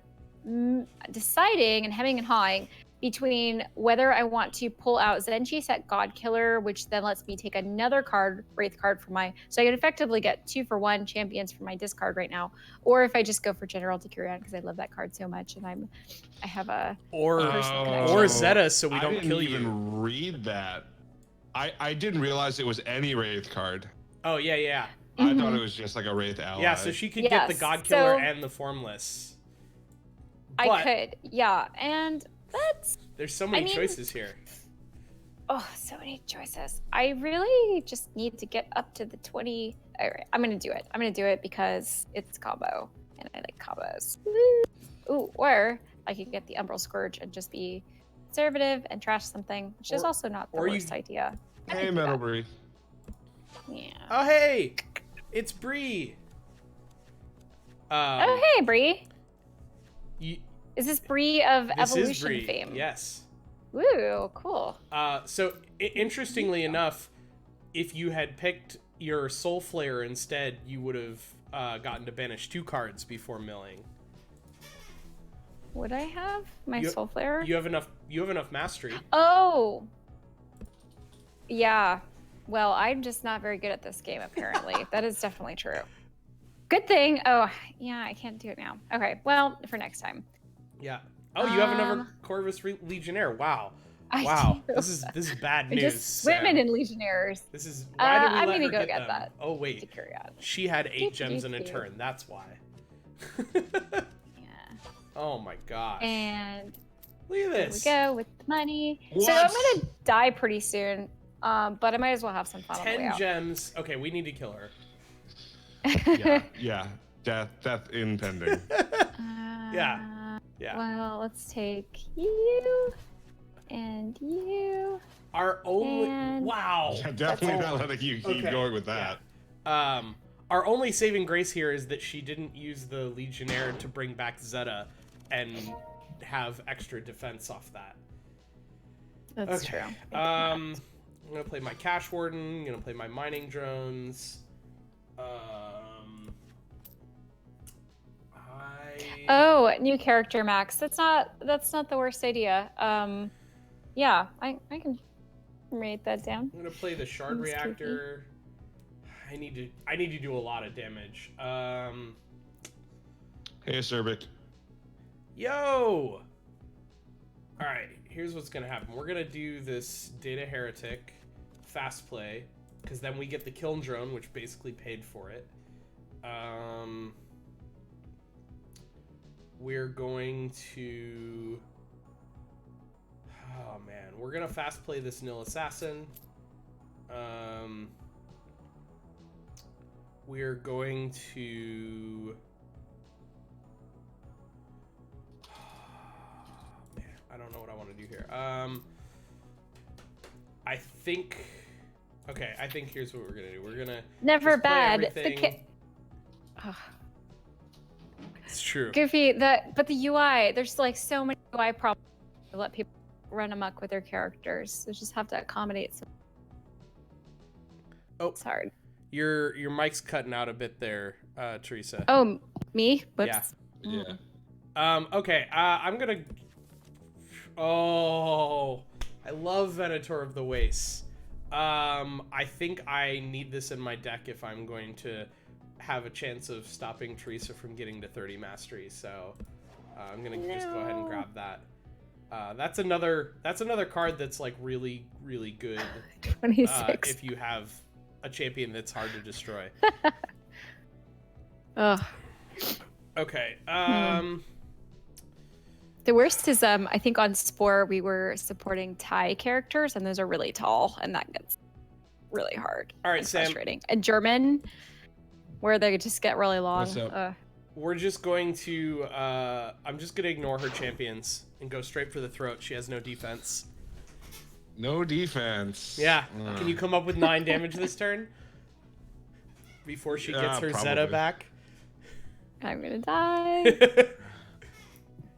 deciding and hemming and hawing between whether I want to pull out Zenji Set Godkiller, which then lets me take another card, Wraith card for my, so I can effectively get 2-for-1 champions from my discard right now, or if I just go for General Decurion because I love that card so much, and I have a personal connection. Or Zeta, so we don't I didn't kill even you. read that. I didn't realize it was any Wraith card. Oh yeah. I thought it was just like a Wraith ally. Yeah, so she could get the Godkiller and the Formless. But I could, yeah, and there's so many choices here. Oh, so many choices. I really just need to get up to the 20. All right, I'm gonna do it. I'm gonna do it because it's combo, and I like combos. Ooh, or I could get the Umbral Scourge and just be conservative and trash something, which is also not the worst idea. Hey, Metalbury. Yeah. Oh hey, it's Bree. Oh hey, Bree. Is this Bree of Evolution fame? Yes. Woo, cool. So interestingly enough, if you had picked your Soul Flare instead, you would have gotten to banish 2 cards before milling. Would I have my Soul Flare? You have enough mastery. Oh. Yeah. Well, I'm just not very good at this game, apparently. That is definitely true. Good thing. Oh, yeah, I can't do it now. Okay, well, for next time. Yeah. Oh, you have another Corvus Legionnaire. Wow. Wow. This is bad news. Just women in Legionnaires. This is why did we I'm let gonna her go get get them? that. Oh wait. To carry on. She had 8 gems in a turn. That's why. Yeah. Oh my gosh. And look at this. Here we go with the money. What? So I'm gonna die pretty soon. But I might as well have some fun on the way 10 out. gems. Okay, we need to kill her. Yeah. Death impending. Yeah. Well, let's take you and you. Our only wow. Yeah, definitely not letting you keep going with that. Yeah. Our only saving grace here is that she didn't use the Legionnaire to bring back Zeta and have extra defense off that. That's true. I'm gonna play my Cash Warden. I'm gonna play my Mining Drones. Oh, new character, Max. That's not the worst idea. Yeah, I can write that down. I'm gonna play the Shard Reactor. I need to do a lot of damage. Hey, Cerbic. Yo! Alright, here's what's gonna happen. We're gonna do this Data Heretic fast play, because then we get the Kiln Drone, which basically paid for it. We're going to... Oh man, we're gonna fast play this Nil Assassin. We're going to... Man, I don't know what I want to do here. I think... Okay, I think here's what we're gonna do. We're gonna... Never just play bad. everything. It's true. Goofy, but the UI, there's like so many UI problems to let people run amok with their characters. So just have to accommodate some. Oh, it's hard. Your mic's cutting out a bit there, Theresa. Oh, me? Whoops. Yeah. Okay. I'm gonna. Oh, I love Venator of the Wastes. I think I need this in my deck if I'm going to have a chance of stopping Theresa from getting to 30 mastery. So I'm gonna just go ahead and grab that. That's another card that's like really good. 26. If you have a champion that's hard to destroy. Ugh. Okay. The worst is I think on Spore we were supporting Thai characters and those are really tall and that gets really hard. All right, and Sam. frustrating. And German, where they just get really long. What's up? We're just going to I'm just gonna ignore her champions and go straight for the throat. She has no defense. No defense. Yeah. Can you come up with 9 damage this turn? Before she gets her probably. Zeta back? I'm gonna die.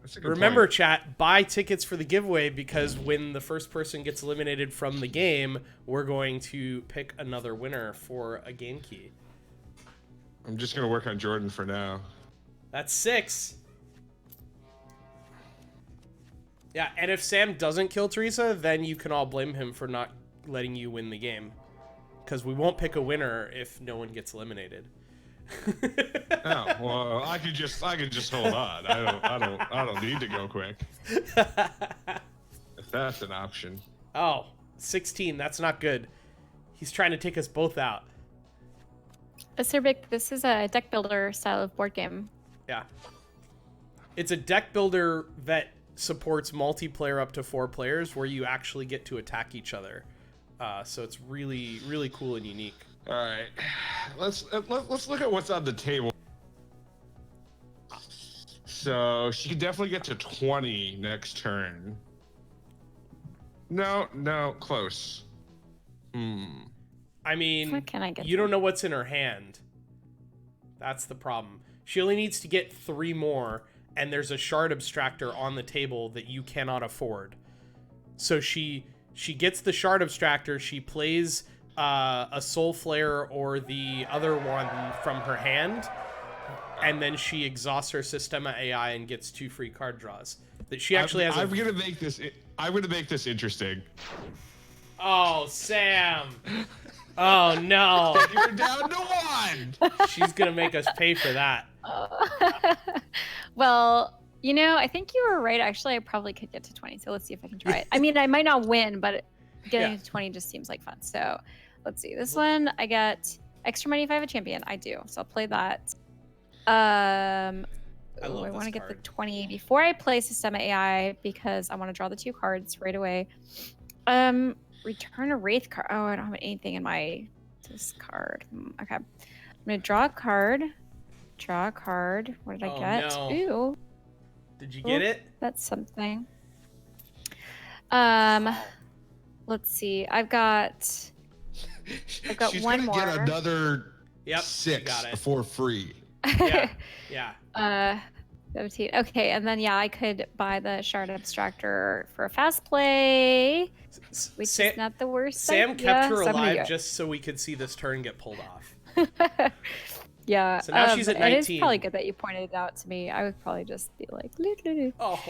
That's a good Remember, point. chat, buy tickets for the giveaway because when the first person gets eliminated from the game, we're going to pick another winner for a game key. I'm just gonna work on Jordan for now. That's 6. Yeah, and if Sam doesn't kill Theresa, then you can all blame him for not letting you win the game. Because we won't pick a winner if no one gets eliminated. Oh well, I could just hold on. I don't need to go quick. If that's an option. Oh, 16. That's not good. He's trying to take us both out. Sir Vic, this is a deck builder style of board game. Yeah. It's a deck builder that supports multiplayer up to 4 players where you actually get to attack each other. So it's really, really cool and unique. All right, let's look at what's on the table. So she can definitely get to 20 next turn. No, close. I mean, What can I get you don't know what's in her hand. That's the problem. She only needs to get 3 more, and there's a shard abstractor on the table that you cannot afford. So she gets the shard abstractor, she plays a soul flare or the other one from her hand, and then she exhausts her Systema AI and gets 2 free card draws. That she actually has. I'm gonna make this interesting. Oh, Sam! Oh no! You're down to 1. She's gonna make us pay for that. Well, I think you were right. Actually, I probably could get to 20. So let's see if I can try it. I mean, I might not win, but getting to 20 just seems like fun. So let's see. This one, I get extra money if I have a champion. I do. So I'll play that. I want to get the 20 before I play Systema AI because I want to draw the 2 cards right away. Return a Wraith card. Oh, I don't have anything in my discard. Okay. I'm going to draw a card. Draw a card. What did I get? No. Ooh. Did you get it? That's something. Let's see. I've got She's one gonna more. get another Yep. 6 got it. for free. Yeah. 17. Okay, and then I could buy the shard abstractor for a fast play, which is not the worst. Sam kept her so I'm gonna do alive it. just so we could see this turn get pulled off. Yeah. So now she's at and 19. it's probably good that you pointed it out to me. I would probably just be like, Oh,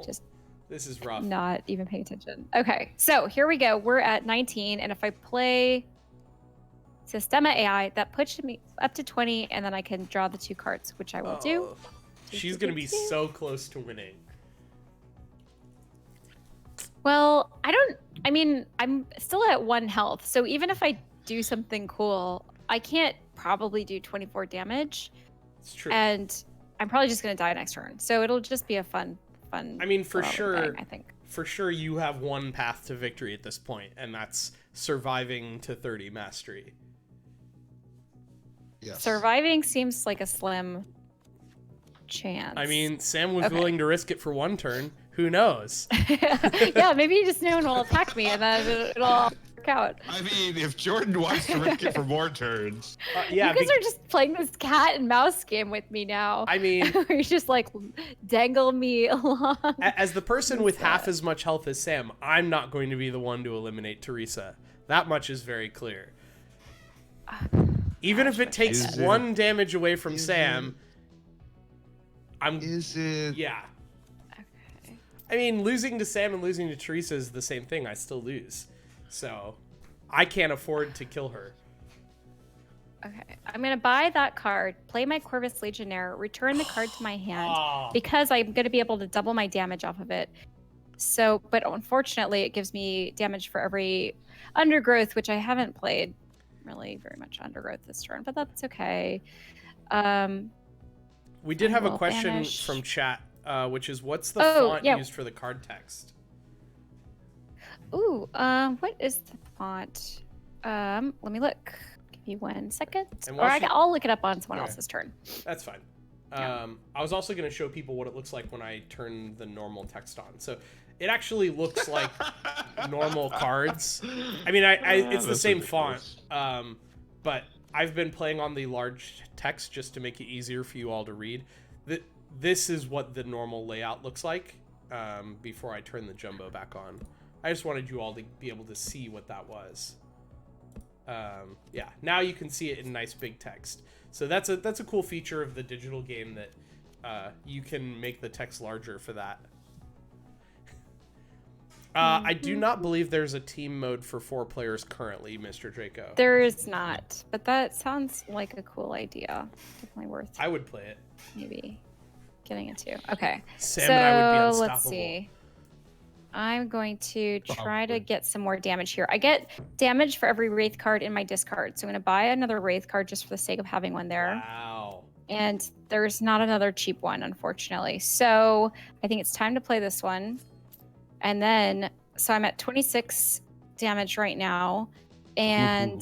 just this is rough. not even paying attention. Okay, so here we go. We're at 19, and if I play Systema AI, that pushes me up to 20, and then I can draw the 2 cards, which I will do. She's gonna be so close to winning. Well, I mean, I'm still at 1 health, so even if I do something cool, I can't probably do 24 damage. It's true. And I'm probably just gonna die next turn. So it'll just be a fun. I mean, for sure. I think. For sure, you have one path to victory at this point, and that's surviving to 30 mastery. Yes. Surviving seems like a slim chance. I mean, Sam was willing to risk it for 1 turn. Who knows? Yeah, maybe just no one will attack me, and then it'll all work out. I mean, if Jordan wants to risk it for more turns. Yeah, you guys are just playing this cat and mouse game with me now. I mean, where you just like dangle me along. As the person with half as much health as Sam, I'm not going to be the one to eliminate Theresa. That much is very clear. Even if it takes 1 damage away from Sam, Is it? Yeah. Okay. I mean, losing to Sam and losing to Theresa is the same thing. I still lose. So, I can't afford to kill her. Okay, I'm gonna buy that card, play my Corvus Legionnaire, return the card to my hand because I'm gonna be able to double my damage off of it. So, but unfortunately, it gives me damage for every undergrowth, which I haven't played really very much undergrowth this turn, but that's okay. We did have a will question banish. from chat, which is, what's the font used for the card text? Ooh, what is the font? Let me look. Give me 1 second. And Or while I'll look it up on someone else's turn. That's fine. I was also going to show people what it looks like when I turn the normal text on. So it actually looks like normal cards. I mean, it's the same font, but I've been playing on the large text just to make it easier for you all to read. This is what the normal layout looks like before I turn the jumbo back on. I just wanted you all to be able to see what that was. Yeah, now you can see it in nice big text. So that's a cool feature of the digital game that you can make the text larger for that. I do not believe there's a team mode for 4 players currently, Mr. Draco. There is not, but that sounds like a cool idea. Definitely worth. I would play it. Maybe getting into. Okay. Sam so and I would be unstoppable. let's see. I'm going to try to get some more damage here. I get damage for every Wraith card in my discard. So I'm going to buy another Wraith card just for the sake of having one there. Wow. And there's not another cheap one, unfortunately. So I think it's time to play this one. And then, so I'm at 26 damage right now. And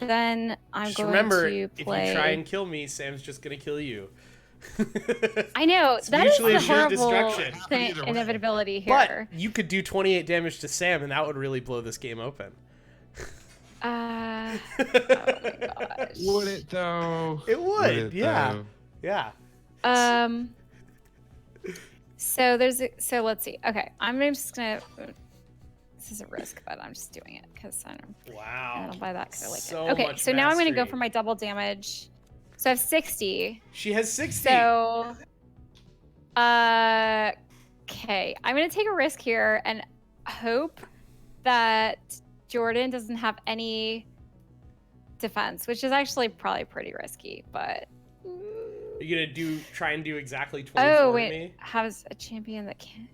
then I'm Just going remember, to play... if you try and kill me, Sam's just going to kill you. I know, It's that is mutually the assured horrible destruction. inevitability here. But you could do 28 damage to Sam, and that would really blow this game open. Oh my gosh. Would it though? It would, yeah. though? Yeah. So so let's see. Okay, I'm just gonna. This is a risk, but I'm just doing it because Wow. I'll buy that because I like So it. Okay, much so now I'm gonna go mastery. for my double damage. So I have 60. She has 60. So, okay, I'm gonna take a risk here and hope that Jordan doesn't have any defense, which is actually probably pretty risky, but. Are you gonna try and do exactly 24 Oh to wait, me? has a champion that can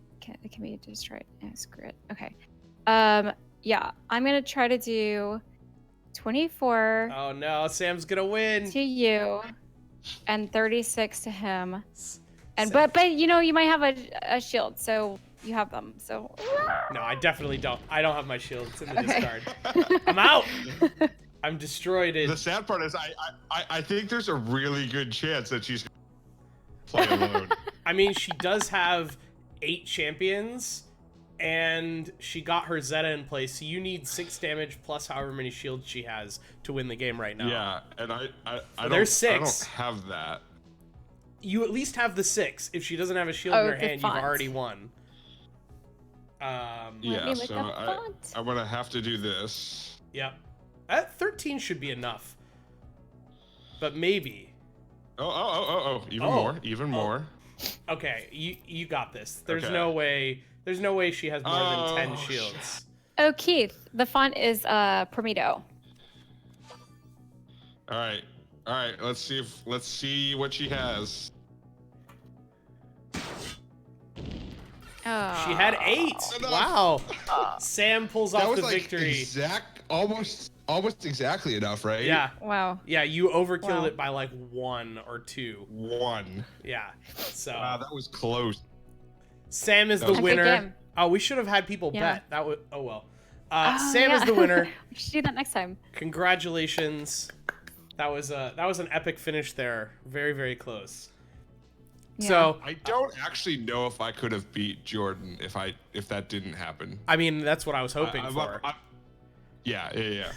be destroyed. Oh, screw it. Okay. Yeah, I'm gonna try to do 24 Oh no, Sam's gonna win. to you and 36 to him. And Sam- but you know, you might have a shield, so you have them. So No, I definitely don't. I don't have my shield. It's in the Okay. discard. I'm out. I'm destroyed. The sad part is, I think there's a really good chance that she's play alone. I mean, she does have 8 champions, and she got her Zeta in place. So you need 6 damage plus however many shields she has to win the game right now. Yeah, and I there's don't, I 6. don't have that. You at least have the 6. If she doesn't have a shield Oh, in her the hand, font. you've already won. Yeah, me look so up font. I'm gonna have to do this. Yep. At 13 should be enough. But maybe. Even Oh. more, even more. Okay, you got this. There's Okay. no way she has more than 10 Oh, shields. Oh, Keith, the font is Prometo. All right, let's see what she has. Oh. She had 8. Wow. Sam pulls That off was the like victory. almost exactly enough, right? Yeah. Wow. Yeah, you overkilled Wow. it by like 1 or 2. 1. Yeah. So Wow, that was close. Sam is That the was a good winner. game. Oh, we should have had people Yeah. bet. That would oh well. Oh, Sam is yeah. the winner. We should do that next time. Congratulations. That was an epic finish there. Very, very close. Yeah. So I don't actually know if I could have beat Jordan if that didn't happen. I mean, that's what I was hoping I'm- for. Yeah.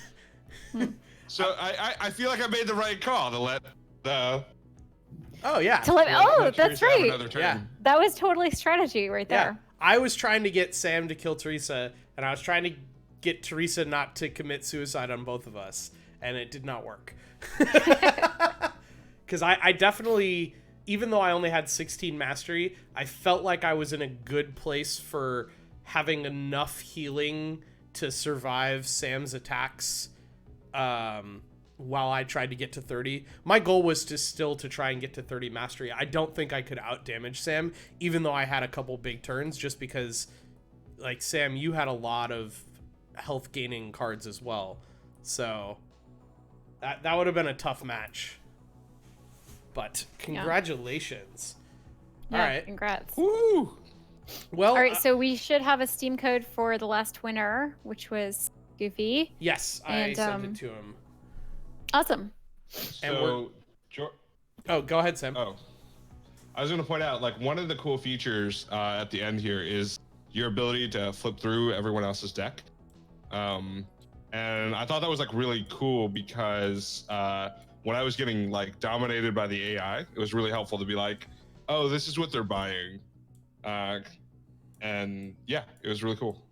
So I feel like I made the right call to let the Oh yeah. To let, oh, let that's Theresa have right. another turn. Yeah. That was totally strategy right Yeah. there. I was trying to get Sam to kill Theresa, and I was trying to get Theresa not to commit suicide on both of us, and it did not work. Because I definitely, even though I only had 16 mastery, I felt like I was in a good place for having enough healing to survive Sam's attacks while I tried to get to 30. My goal was to try and get to 30 mastery. I don't think I could out damage Sam, even though I had a couple big turns, just because, like, Sam, you had a lot of health gaining cards as well. So that would have been a tough match. But congratulations. Yeah, All right. Congrats. Woo! Well, All right, so we should have a Steam code for the last winner, which was Goofy. yes, I and, sent it to him. Awesome. And So, Oh, go ahead, Sam. oh, I was going to point out, like, one of the cool features at the end here is your ability to flip through everyone else's deck. And And I thought that was like really cool because when I was getting like dominated by the AI, it was really helpful to be like, oh, this is what they're buying. And yeah, it was really cool.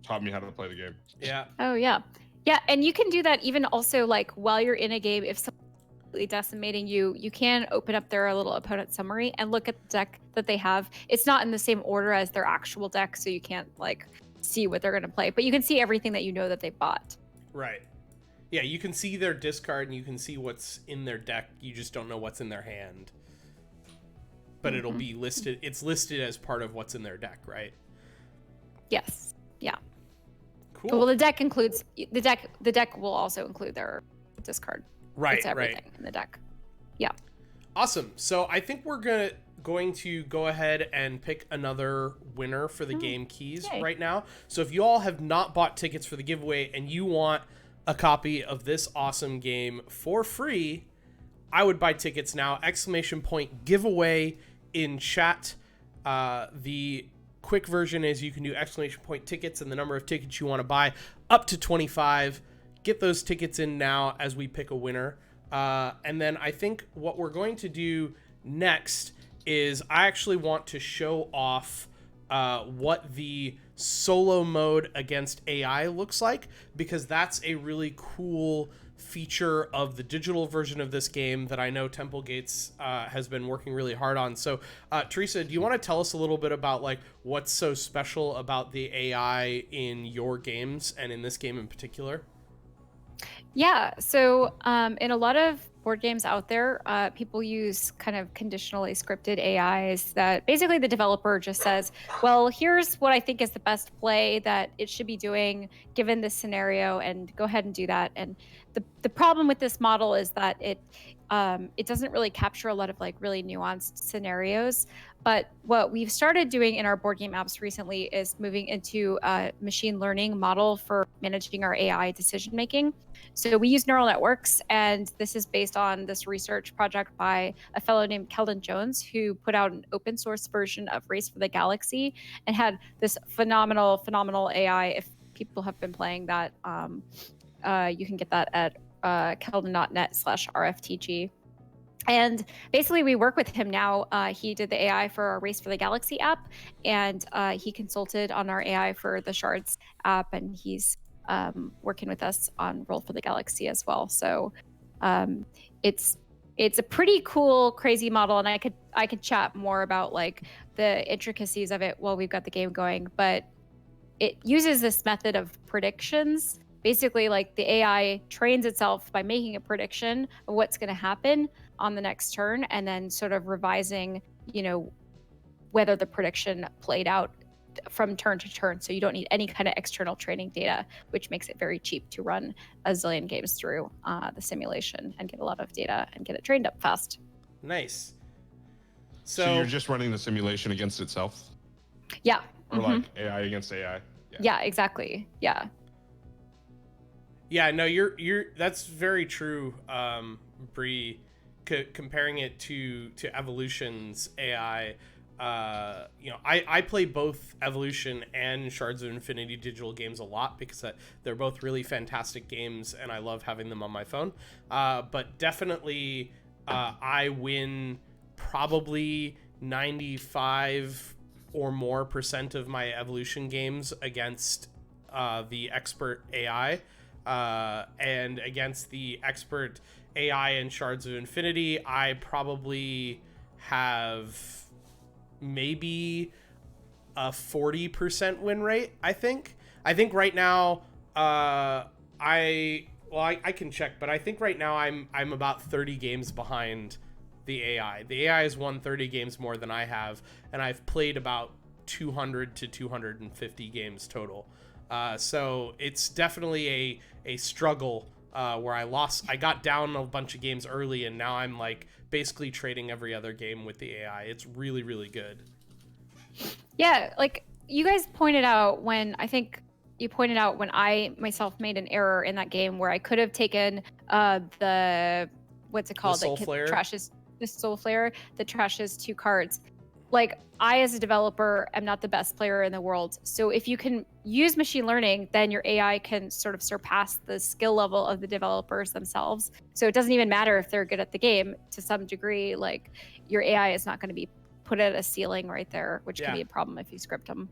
Taught me how to play the game. Yeah. Oh yeah. Yeah, and you can do that even also like while you're in a game. If someone's completely decimating you, you can open up their little opponent summary and look at the deck that they have. It's not in the same order as their actual deck, so you can't like see what they're gonna play, but you can see everything that you know that they bought. Right. Yeah, you can see their discard and you can see what's in their deck. You just don't know what's in their hand. But it'll be listed. It's listed as part of what's in their deck, right? Yes. Yeah. Cool. Well, the deck includes the deck. The deck will also include their discard. Right. It's everything Right. in the deck. Yeah. Awesome. So I think we're going to go ahead and pick another winner for the game keys yay. right now. So if you all have not bought tickets for the giveaway and you want a copy of this awesome game for free, I would buy tickets now. ! Giveaway in chat. The quick version is you can do ! Tickets and the number of tickets you want to buy up to 25. Get those tickets in now as we pick a winner. And then I think what we're going to do next is I actually want to show off what the solo mode against AI looks like, because that's a really cool feature of the digital version of this game that I know Temple Gates has been working really hard on. So Theresa, do you want to tell us a little bit about like what's so special about the AI in your games and in this game in particular? Yeah. So in a lot of board games out there, people use kind of conditionally scripted AIs that basically the developer just says, well, here's what I think is the best play that it should be doing given this scenario, and go ahead and do that. And the problem with this model is that it doesn't really capture a lot of like really nuanced scenarios. But what we've started doing in our board game apps recently is moving into a machine learning model for managing our AI decision making. So we use neural networks, and this is based on this research project by a fellow named Keldon Jones, who put out an open source version of Race for the Galaxy and had this phenomenal AI. If people have been playing that, you can get that at keldon.net/RFTG. And basically, we work with him now. He did the AI for our Race for the Galaxy app, and he consulted on our AI for the Shards app, and he's working with us on Roll for the Galaxy as well. So it's a pretty cool, crazy model, and I could chat more about like the intricacies of it while we've got the game going. But it uses this method of predictions. Basically, like the AI trains itself by making a prediction of what's going to happen on the next turn, and then sort of revising, whether the prediction played out from turn to turn. So you don't need any kind of external training data, which makes it very cheap to run a zillion games through the simulation and get a lot of data and get it trained up fast. Nice. So you're just running the simulation against itself? Yeah. Or like AI against AI? Yeah, exactly. Yeah. Yeah, no, you're that's very true, Bree. Comparing it to Evolution's AI, I play both Evolution and Shards of Infinity digital games a lot because they're both really fantastic games and I love having them on my phone. But definitely, I win probably 95 or more % of my Evolution games against the expert AI. And against the expert AI in Shards of Infinity, I probably have maybe a 40% win rate, I think. I think right now, I can check, but I think right now I'm about 30 games behind the AI. The AI has won 30 games more than I have, and I've played about 200 to 250 games total. So it's definitely a struggle where I got down a bunch of games early, and now I'm like basically trading every other game with the AI. It's really, really good. Yeah, like you guys pointed out when I myself made an error in that game where I could have taken what's it called? The Soul Flare? The Soul Flare that trashes 2 cards. like I as a developer am not the best player in the world. So if you can use machine learning, then your AI can sort of surpass the skill level of the developers themselves. So it doesn't even matter if they're good at the game to some degree. Like your AI is not going to be put at a ceiling right there, which can be a problem if you script them.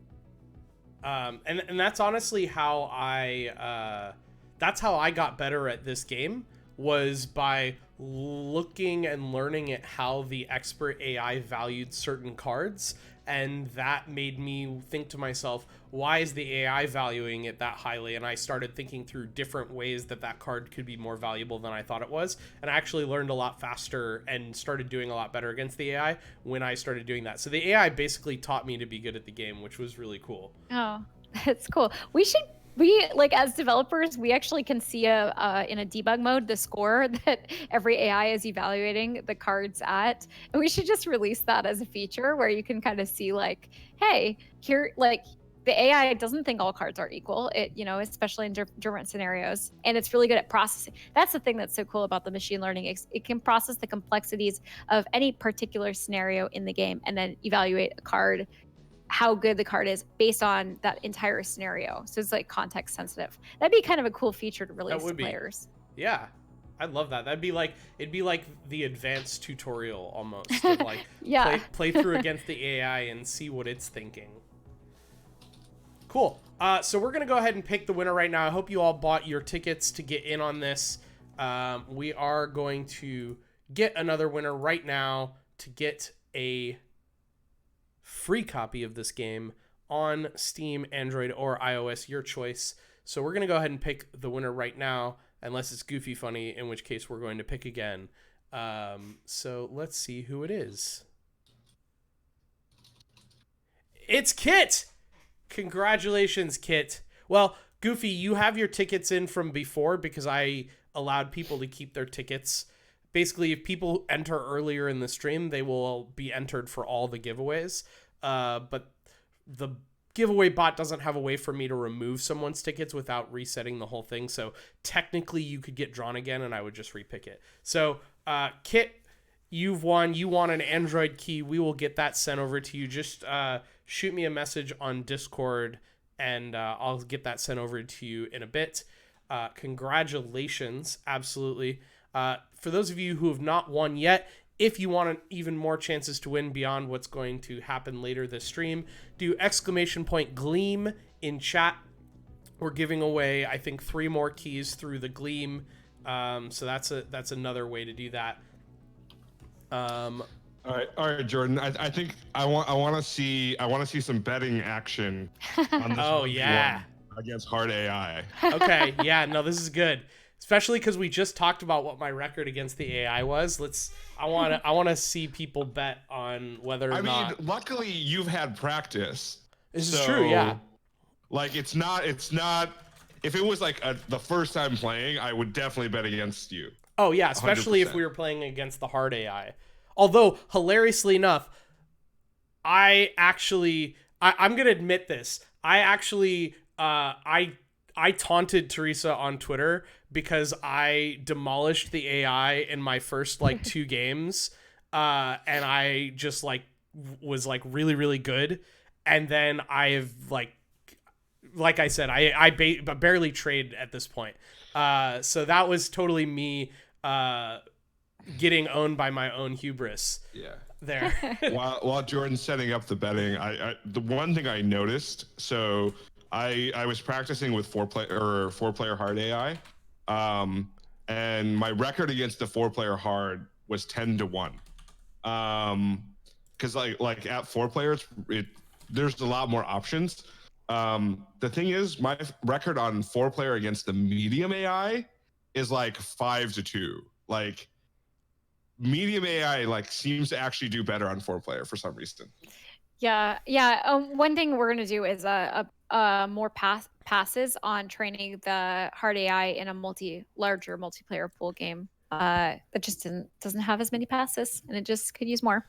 And that's honestly how that's how I got better at this game, was by looking and learning at how the expert AI valued certain cards. And that made me think to myself, why is the AI valuing it that highly? And I started thinking through different ways that that card could be more valuable than I thought it was. And I actually learned a lot faster and started doing a lot better against the AI when I started doing that. So the AI basically taught me to be good at the game, which was really cool. Oh, that's cool. Like as developers, we actually can see in a debug mode the score that every AI is evaluating the cards at, and we should just release that as a feature where you can kind of see like, hey, here, like the AI doesn't think all cards are equal. It, especially in different scenarios, and it's really good at processing. That's the thing that's so cool about the machine learning. It can process the complexities of any particular scenario in the game and then evaluate a card, how good the card is based on that entire scenario. So it's like context sensitive. That'd be kind of a cool feature to release to players. Yeah. I'd love that. It'd be like the advanced tutorial almost. Of like yeah. play through against the AI and see what it's thinking. Cool. So we're gonna go ahead and pick the winner right now. I hope you all bought your tickets to get in on this. We are going to get another winner right now to get a free copy of this game on Steam, Android, or iOS, your choice. So we're going to go ahead and pick the winner right now, unless it's Goofy Funny, in which case we're going to pick again. So let's see who it is. It's Kit! Congratulations, Kit. Well, Goofy, you have your tickets in from before because I allowed people to keep their tickets. Basically, if people enter earlier in the stream, they will be entered for all the giveaways. But the giveaway bot doesn't have a way for me to remove someone's tickets without resetting the whole thing. So technically, you could get drawn again, and I would just repick it. So, Kit, you've won. You won an Android key. We will get that sent over to you. Just shoot me a message on Discord, and I'll get that sent over to you in a bit. Congratulations. Absolutely. For those of you who have not won yet, if you want even more chances to win beyond what's going to happen later this stream, do !Gleam in chat. We're giving away, I think, 3 more keys through the Gleam. So that's another way to do that. All right, Jordan. I think I want to see some betting action on this. Oh yeah, against hard AI. Okay, yeah, no, this is good. Especially because we just talked about what my record against the AI was. I want to see people bet on whether or not. I mean, luckily you've had practice. This is true, yeah. Like it's not. If it was like the first time playing, I would definitely bet against you. Oh yeah, especially 100%. If we were playing against the hard AI. Although hilariously enough, I'm gonna admit this. I taunted Theresa on Twitter because I demolished the AI in my first 2 games, and I just was really really good, and then I've like I said, I barely trade at this point, so that was totally me getting owned by my own hubris. Yeah. There. while Jordan's setting up the betting, the one thing I noticed, so I was practicing with 4-player hard AI, and my record against the 4-player hard was 10-1. Because like at 4 players, there's a lot more options. The thing is, my record on 4-player against the medium AI is 5-2. Like medium AI seems to actually do better on 4-player for some reason. Yeah. One thing we're gonna do is more passes on training the hard AI in a larger multiplayer pool game. That just doesn't have as many passes, and it just could use more.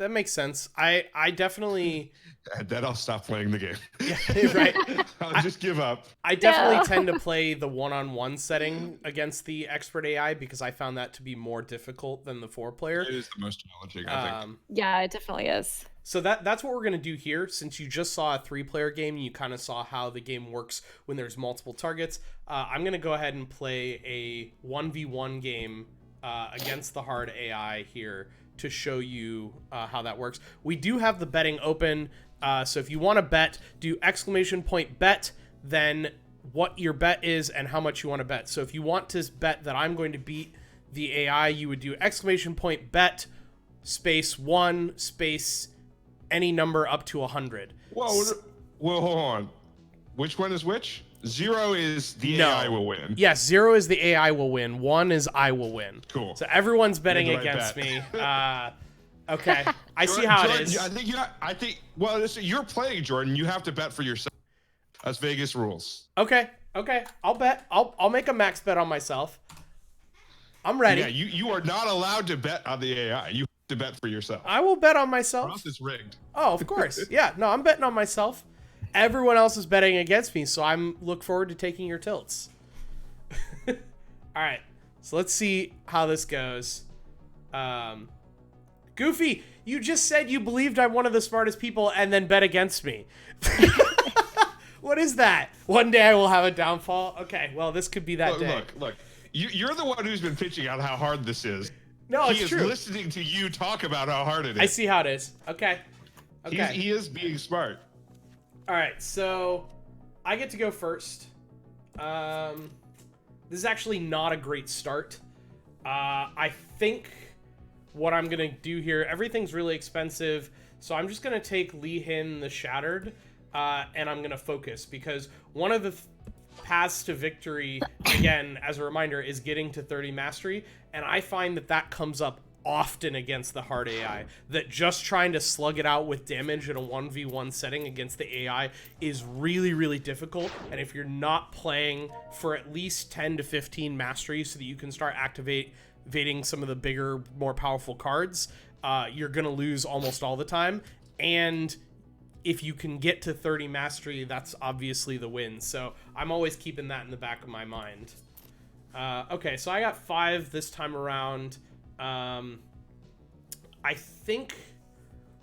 That makes sense. I definitely And then I'll stop playing the game. yeah, right. I'll just give up. I definitely No. tend to play the one-on-one setting against the expert AI because I found that to be more difficult than the 4-player. It is the most challenging, I think. Yeah, it definitely is. So that's what we're going to do here. Since you just saw a 3-player game, you kind of saw how the game works when there's multiple targets. I'm going to go ahead and play a 1v1 game against the hard AI here to show you how that works. We do have the betting open, so if you want to bet, do !bet, then what your bet is and how much you want to bet. So if you want to bet that I'm going to beat the AI, you would do !bet space 1 space any number up to 100. Whoa, hold on. Which one is which? 0 is the AI will win. Yes, 0 is the AI will win. 1 is I will win. Cool. So everyone's betting Made the right against bet. me. Okay, I see how Jordan, it is. I think. Well, you're playing, Jordan. You have to bet for yourself. That's Vegas rules. Okay. I'll bet. I'll make a max bet on myself. I'm ready. Yeah, you are not allowed to bet on the AI. You have to bet for yourself. I will bet on Or myself. else it's rigged. Oh, of course. Yeah. No, I'm betting on myself. Everyone else is betting against me, so I'm look forward to taking your tilts. All right. So let's see how this goes. Goofy, you just said you believed I'm one of the smartest people and then bet against me. What is that? One day I will have a downfall. Okay, well, this could be that day. Look. You're the one who's been pitching out how hard this is. No, He it's is true. listening to you talk about how hard it is. I see how it is. Okay. He is being smart. All right, so I get to go first. This is actually not a great start. I think what I'm gonna do here, everything's really expensive, so I'm just gonna take Lee Hin the Shattered, and I'm gonna focus because one of the paths to victory, again, as a reminder, is getting to 30 mastery, and I find that comes up often against the hard AI, that just trying to slug it out with damage in a 1v1 setting against the AI is really, really difficult. And if you're not playing for at least 10 to 15 mastery so that you can start activating some of the bigger, more powerful cards, you're gonna lose almost all the time. And if you can get to 30 mastery, that's obviously the win. So I'm always keeping that in the back of my mind. Okay, so I got 5 this time around. I think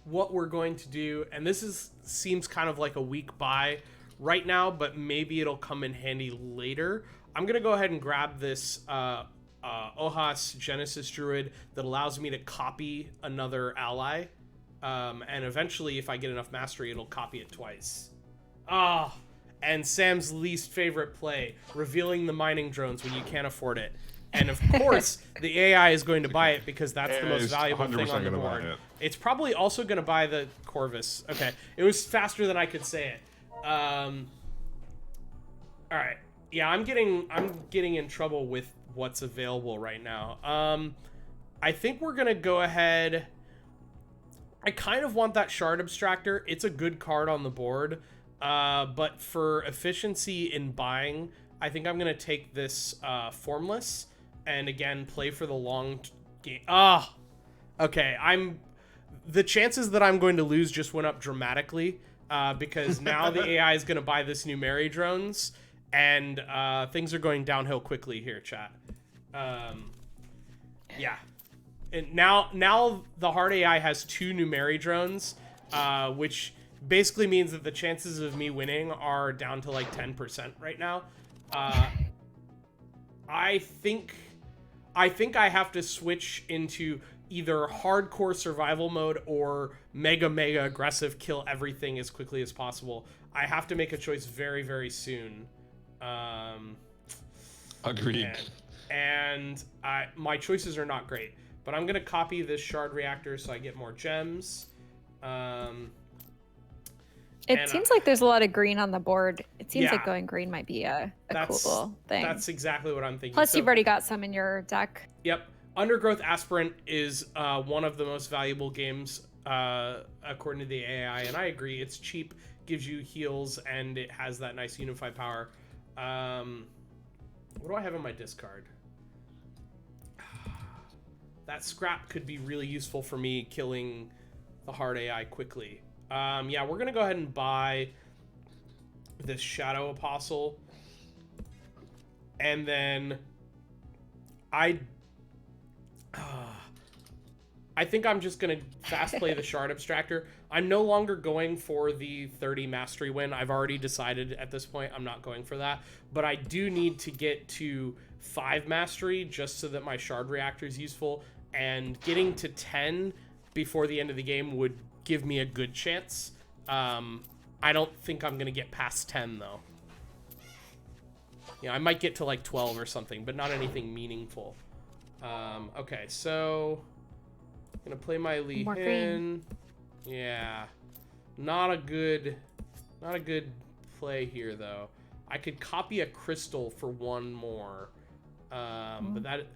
what we're going to do, and this seems kind of like a weak buy right now, but maybe it'll come in handy later. I'm going to go ahead and grab this Ohas Genesis Druid that allows me to copy another ally. And eventually, if I get enough mastery, it'll copy it twice. And Sam's least favorite play, revealing the mining drones when you can't afford it. And of course, the AI is going to buy it because that's the most valuable thing on the board. It's probably also going to buy the Corvus. Okay, it was faster than I could say it. All right, yeah, I'm getting in trouble with what's available right now. I think we're gonna go ahead. I kind of want that Shard Abstractor. It's a good card on the board, but for efficiency in buying, I think I'm gonna take this Formless. And again, play for the long game. Okay. The chances that I'm going to lose just went up dramatically because now the AI is going to buy this new Mary drones, and things are going downhill quickly here, chat. Yeah. And now the hard AI has 2 new Mary drones, which basically means that the chances of me winning are down to like 10% right now. I think I have to switch into either hardcore survival mode or mega aggressive, kill everything as quickly as possible. I have to make a choice very, very soon. Agreed. And my choices are not great, but I'm gonna copy this Shard Reactor so I get more gems. It seems like there's a lot of green on the board. It seems Yeah. like going green might be a cool thing. That's exactly what I'm thinking. Plus, So- you've already got some in your deck. Yep. Undergrowth Aspirant is one of the most valuable games according to the AI, and I agree. It's cheap, gives you heals, and it has that nice Unify power. What do I have in my discard? That scrap could be really useful for me killing the hard AI quickly. Yeah, we're gonna go ahead and buy this Shadow Apostle, and then I think I'm just gonna fast play the Shard Abstractor. I'm no longer going for the 30 mastery win. I've already decided at this point I'm not going for that, but I do need to get to 5 mastery just so that my Shard Reactor is useful, and getting to 10 before the end of the game would give me a good chance. I don't think I'm gonna get past 10 though. Yeah, I might get to like 12 or something, but not anything meaningful. Okay, so I'm gonna play my Lee Hin. Yeah, not a good play here though. I could copy a crystal for 1 more, but that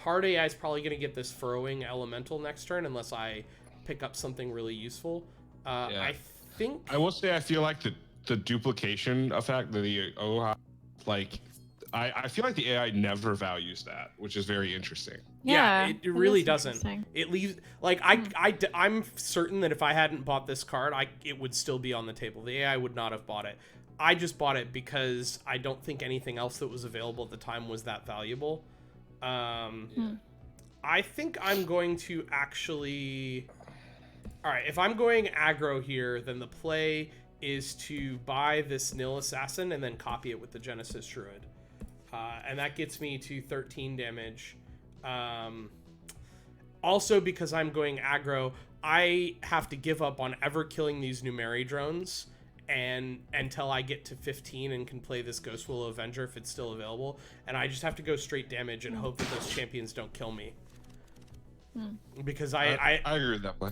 hard AI is probably gonna get this furrowing elemental next turn unless I pick up something really useful. I think I will say I feel like the duplication effect, the like I feel like the AI never values that, which is very interesting. Yeah, it really doesn't. It leaves like I'm certain that if I hadn't bought this card, it would still be on the table. The AI would not have bought it. I just bought it because I don't think anything else that was available at the time was that valuable. I think I'm going to actually. All right, if I'm going aggro here, then the play is to buy this Nil Assassin and then copy it with the Genesis Druid. And that gets me to 13 damage. Also, because I'm going aggro, I have to give up on ever killing these Numeri drones and until I get to 15 and can play this Ghost Willow Avenger if it's still available. And I just have to go straight damage and hope that those champions don't kill me. Because I agree with that play.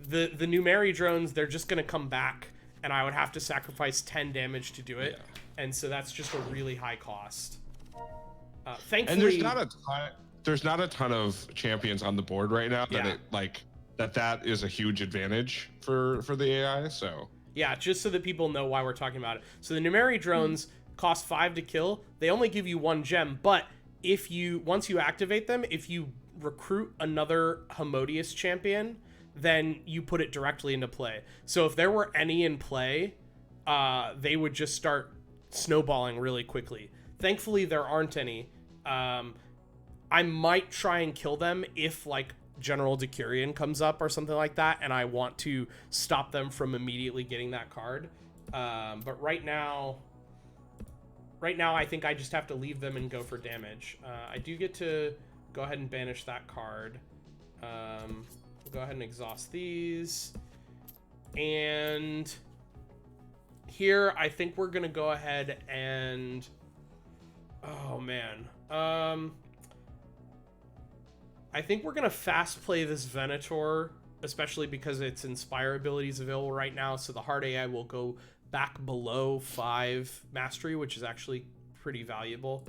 The Numeri drones, they're just going to come back, and I would have to sacrifice 10 damage to do it. Yeah. And so that's just a really high cost. Thankfully, and there's not a ton of champions on the board right now that is a huge advantage for the AI. So yeah, just so that people know why we're talking about it. So the Numeri drones cost 5 to kill. They only give you 1 gem, but once you activate them, if you recruit another Homodius champion, then you put it directly into play. So if there were any in play, they would just start snowballing really quickly. Thankfully, there aren't any. I might try and kill them if like General Decurion comes up or something like that, and I want to stop them from immediately getting that card. But right now, I think I just have to leave them and go for damage. I do get to go ahead and banish that card. Go ahead and exhaust these. And here, I think we're going to go ahead and... Oh, man. I think we're going to fast play this Venator, especially because its Inspire ability is available right now. So the hard AI will go back below 5 mastery, which is actually pretty valuable.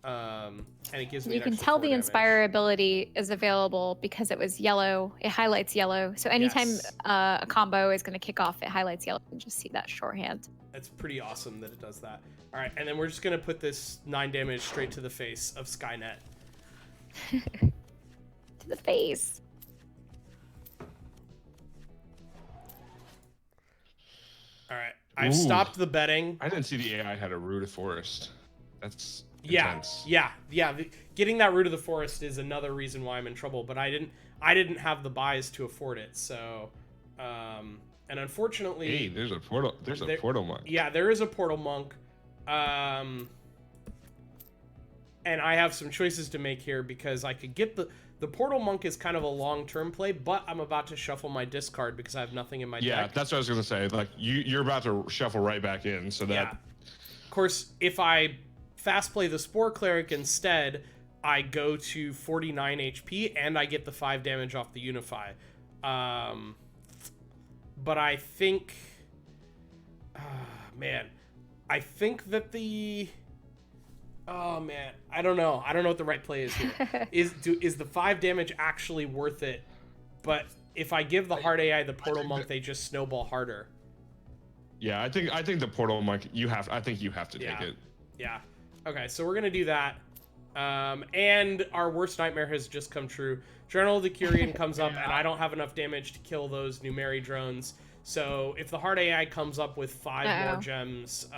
And it gives me you can tell the Inspire ability is available because it was yellow. It highlights yellow. So anytime a combo is going to kick off, it highlights yellow. You just see that shorthand. It's pretty awesome that it does that. All right, and then we're just going to put this 9 damage straight to the face of Skynet. To the face. All right, I've stopped the betting. I didn't see the AI had a Root of Forest. That's intense. Yeah. Getting that Root of the Forest is another reason why I'm in trouble, but I didn't have the buys to afford it. So, and unfortunately, hey, there's a portal monk. Yeah, there is a portal monk. And I have some choices to make here because I could get the portal monk is kind of a long-term play, but I'm about to shuffle my discard because I have nothing in my deck. Yeah, that's what I was gonna say. Like you're about to shuffle right back in, so that. Yeah. Of course, if I fast play the Spore Cleric instead, I go to 49 HP and I get the 5 damage off the Unify. But I think, man, I think that oh man, I don't know what the right play is here. Is the 5 damage actually worth it? But if I give the hard AI the portal monk, they just snowball harder. Yeah, I think the portal monk I think you have to take it. Yeah. Okay, so we're gonna do that. And our worst nightmare has just come true. General Decurion comes up, and I don't have enough damage to kill those Numeri drones. So if the hard AI comes up with 5 more gems,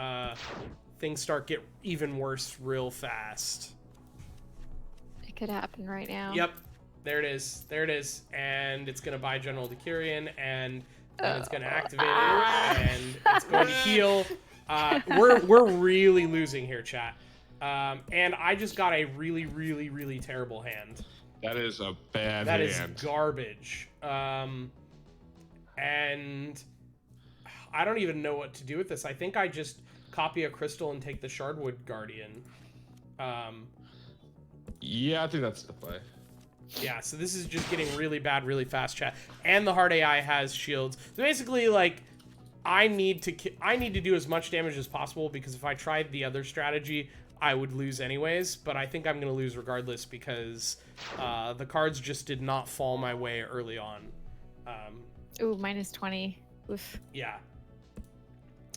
things get even worse real fast. It could happen right now. Yep. There it is. There it is. And it's going to buy General Decurion, and then it's going to activate it, and it's going to heal. We're really losing here, chat. And I just got a really, really, really terrible hand. That is a bad hand. That is garbage. And I don't even know what to do with this. I think I just copy a crystal and take the Shardwood Guardian. Yeah, I think that's the play. Yeah, so this is just getting really bad really fast, chat. And the hard AI has shields. So basically, like, I need to do as much damage as possible, because if I tried the other strategy, I would lose anyways. But I think I'm going to lose regardless, because the cards just did not fall my way early on. Ooh, -20. Oof. Yeah.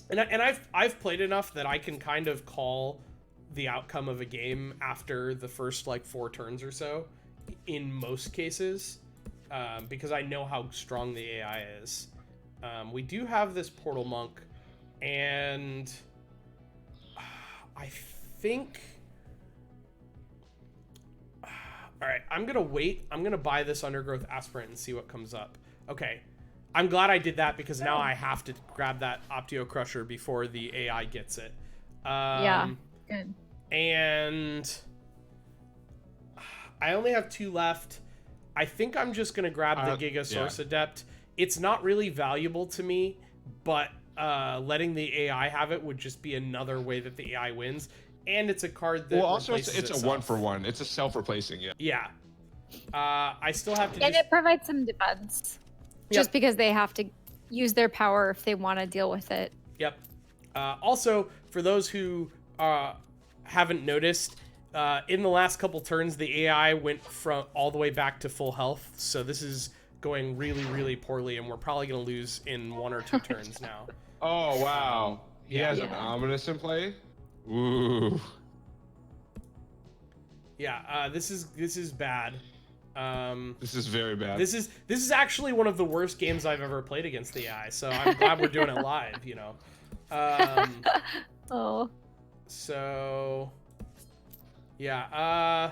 And I've played enough that I can kind of call the outcome of a game after the first, like, 4 turns or so, in most cases, because I know how strong the AI is. We do have this Portal Monk, and I think... Alright, I'm gonna wait. I'm gonna buy this Undergrowth Aspirant and see what comes up. Okay. I'm glad I did that, because now I have to grab that Optio Crusher before the AI gets it. Yeah, good. And I only have 2 left. I think I'm just going to grab the Gigasaurus Adept. It's not really valuable to me, but letting the AI have it would just be another way that the AI wins. And it's a card that also it's a 1-for-1. It's a self-replacing, Yeah. I still have to And it provides some defense. Just because they have to use their power if they want to deal with it. Yep. Also, for those who haven't noticed, in the last couple turns, the AI went from all the way back to full health. So this is going really, really poorly, and we're probably going to lose in 1 or 2 turns now. Oh, wow. He has an Ominous in play? Ooh. Yeah, this is bad. This is very bad. This is actually one of the worst games I've ever played against the AI, so I'm glad we're doing it live, you know. Oh. So, yeah,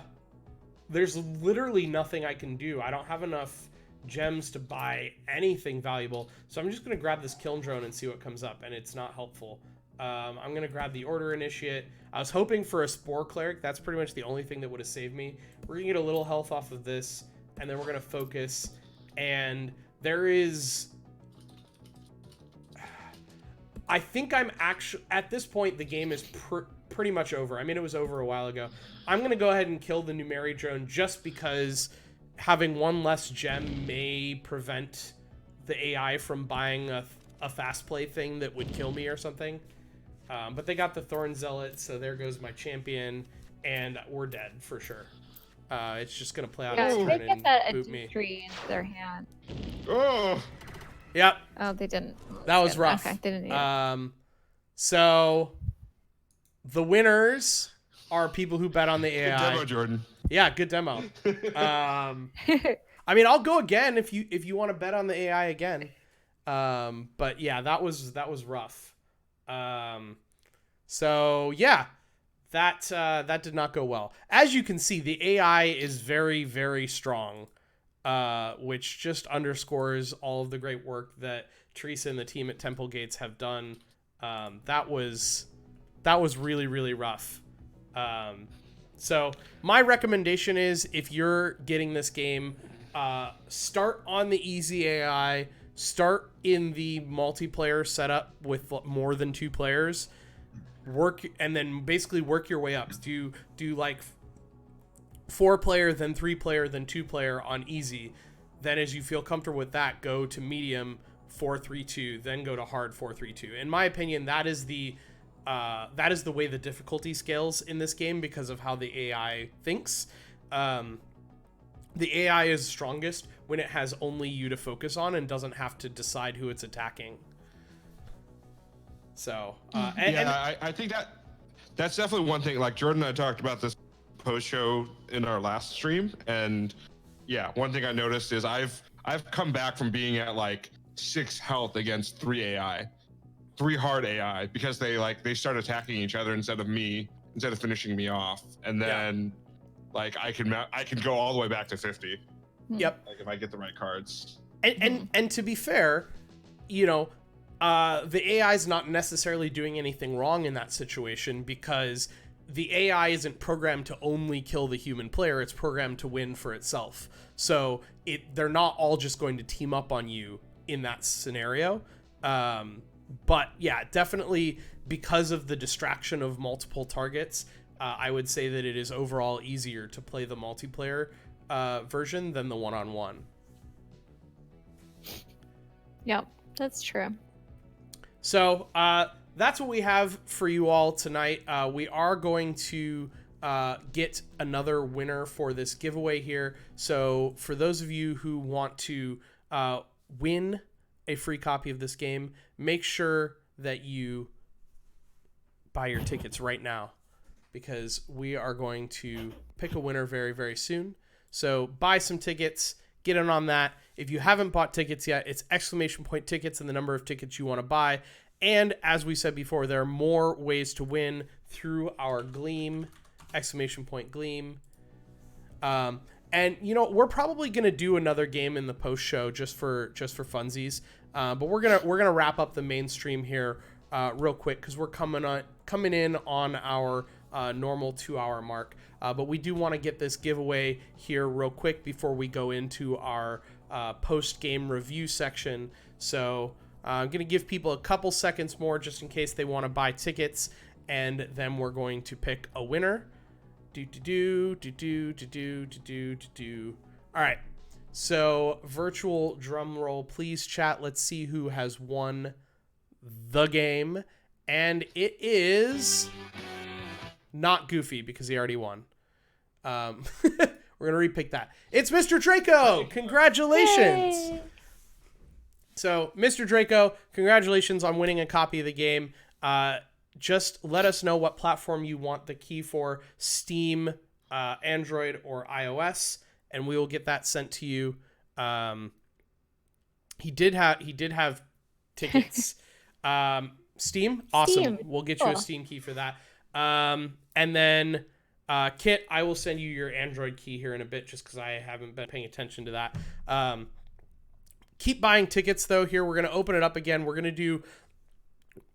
there's literally nothing I can do. I don't have enough gems to buy anything valuable, so I'm just going to grab this Kiln Drone and see what comes up, and it's not helpful. I'm going to grab the Order Initiate. I was hoping for a Spore Cleric. That's pretty much the only thing that would have saved me. We're going to get a little health off of this, and then we're going to focus, and there is... I think I'm actually... At this point, the game is pretty much over. I mean, it was over a while ago. I'm going to go ahead and kill the Numeri Drone just because having 1 less gem may prevent the AI from buying a fast play thing that would kill me or something. But they got the Thorn Zealot, so there goes my champion, and we're dead for sure. It's just going to play out its turn they get that boot me. tree into their hand. Oh! Yep. Oh, they didn't. That was rough. Okay, they didn't need it. So the winners are people who bet on the AI. Good demo, Jordan. Yeah, good demo. I mean, I'll go again if you want to bet on the AI again. But yeah, that was rough. So yeah, that did not go well. As you can see, the AI is very, very strong, which just underscores all of the great work that Theresa and the team at Temple Gates have done. That was really, really rough. So my recommendation is, if you're getting this game, start on the easy AI, start in the multiplayer setup with more than 2 players, and then basically work your way up. Do like 4-player, then 3-player, then 2-player on easy. Then as you feel comfortable with that, go to medium 4-3-2, then go to hard 4-3-2. In my opinion, that is the way the difficulty scales in this game because of how the AI thinks. The AI is strongest when it has only you to focus on and doesn't have to decide who it's attacking. So, I think that's definitely one thing. Like Jordan and I talked about this post show in our last stream, and yeah, one thing I noticed is I've come back from being at like 6 health against 3 hard AI, because they start attacking each other instead of finishing me off, and then like I can go all the way back to 50. Yep. Like if I get the right cards. And to be fair, you know, the AI is not necessarily doing anything wrong in that situation, because the AI isn't programmed to only kill the human player. It's programmed to win for itself. So they're not all just going to team up on you in that scenario. But yeah, definitely because of the distraction of multiple targets, I would say that it is overall easier to play the multiplayer version than the one-on-one. Yep, that's true. So that's what we have for you all tonight. We are going to get another winner for this giveaway here. So for those of you who want to win a free copy of this game, make sure that you buy your tickets right now, because we are going to pick a winner very, very soon. So buy some tickets, get in on that. If you haven't bought tickets yet, it's !tickets and the number of tickets you want to buy. And as we said before, there are more ways to win through our Gleam, !Gleam. And you know, we're probably gonna do another game in the post show just for funsies. But we're gonna wrap up the mainstream here real quick, because we're coming in on our normal 2-hour mark. But we do want to get this giveaway here real quick before we go into our post-game review section. So I'm going to give people a couple seconds more just in case they want to buy tickets, and then we're going to pick a winner. All right. So virtual drum roll, please, chat. Let's see who has won the game. And it is not Goofy, because he already won. We're going to repick that. It's Mr. Draco. Congratulations. Yay. So, Mr. Draco, congratulations on winning a copy of the game. Just let us know what platform you want the key for, Steam, Android, or iOS, and we will get that sent to you. He did have tickets. Steam? Awesome. Steam. We'll get you a Steam key for that. And then Kit, I will send you your Android key here in a bit, just because I haven't been paying attention to that. Keep buying tickets, though. Here, we're going to open it up again. We're going to do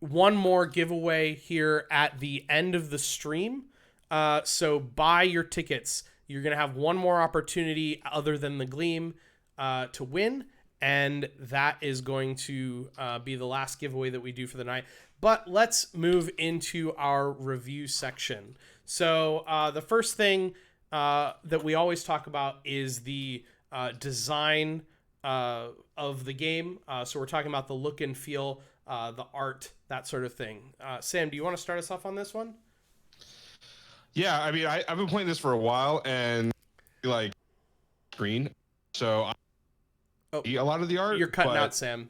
one more giveaway here at the end of the stream. So buy your tickets. You're going to have one more opportunity other than the Gleam to win, and that is going to be the last giveaway that we do for the night. But let's move into our review section. So the first thing that we always talk about is the design of the game. So we're talking about the look and feel, the art, that sort of thing. Sam, do you want to start us off on this one? Yeah, I mean, I've been playing this for a while, and like green, so I see a lot of the art. You're cutting out, Sam.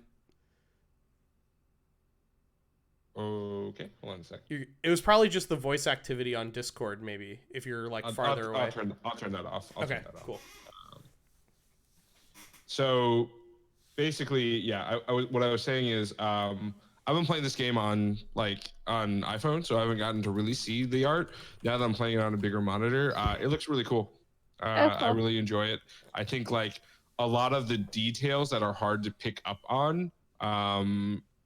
Okay, hold on a sec. It was probably just the voice activity on Discord, maybe, if you're like farther away. I'll turn that off. Okay, cool. So basically, yeah, what I was saying is I've been playing this game on iPhone, so I haven't gotten to really see the art. Now that I'm playing it on a bigger monitor, it looks really cool. Cool. I really enjoy it. I think like a lot of the details that are hard to pick up on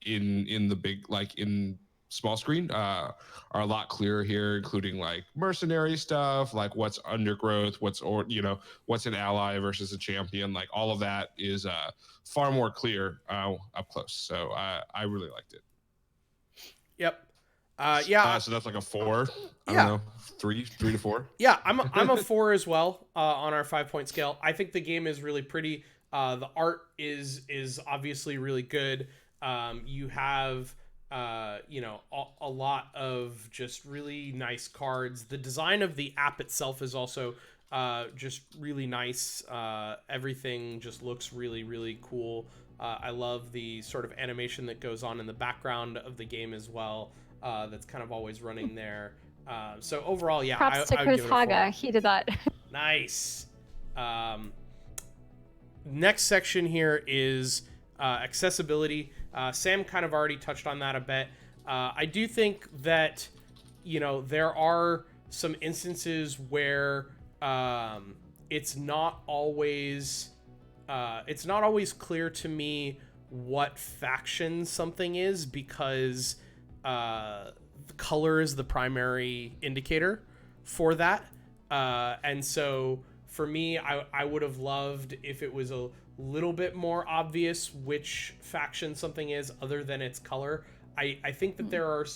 in the big, like in small screen, are a lot clearer here, including like mercenary stuff, like what's undergrowth, what's an ally versus a champion. Like all of that is far more clear up close. So I really liked it. Yep. So that's like a 4. I Yeah. don't know, 3 to 4. Yeah, I'm a 4 as well on our 5-point scale. I think the game is really pretty. The art is obviously really good. You have a lot of just really nice cards. The design of the app itself is also just really nice. Everything just looks really, really cool. I love the sort of animation that goes on in the background of the game as well. That's kind of always running there. So overall, yeah, Props to I would Chris give it a 4. Haga. He did that. Nice. Next section here is accessibility. Sam kind of already touched on that a bit. I do think that, there are some instances where it's not always clear to me what faction something is, because color is the primary indicator for that. And so for me, I would have loved if it was a little bit more obvious which faction something is other than its color. I think that there are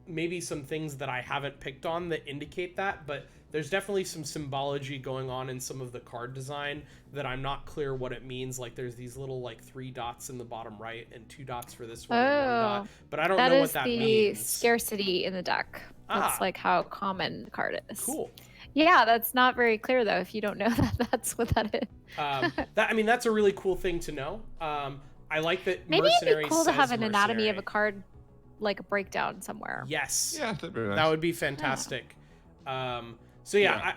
maybe some things that I haven't picked on that indicate that, but there's definitely some symbology going on in some of the card design that I'm not clear what it means. Like there's these little 3 dots in the bottom right and 2 dots for this one and 1 dot, but I don't know what that means. That is the scarcity in the deck. That's how common the card is. Cool. Yeah, that's not very clear though. If you don't know that, that's what that is. That's a really cool thing to know. I like that. Maybe it'd be cool to have says an anatomy of mercenary. a card, like a breakdown somewhere. Yes. Yeah, that'd be nice. That would be fantastic. So yeah,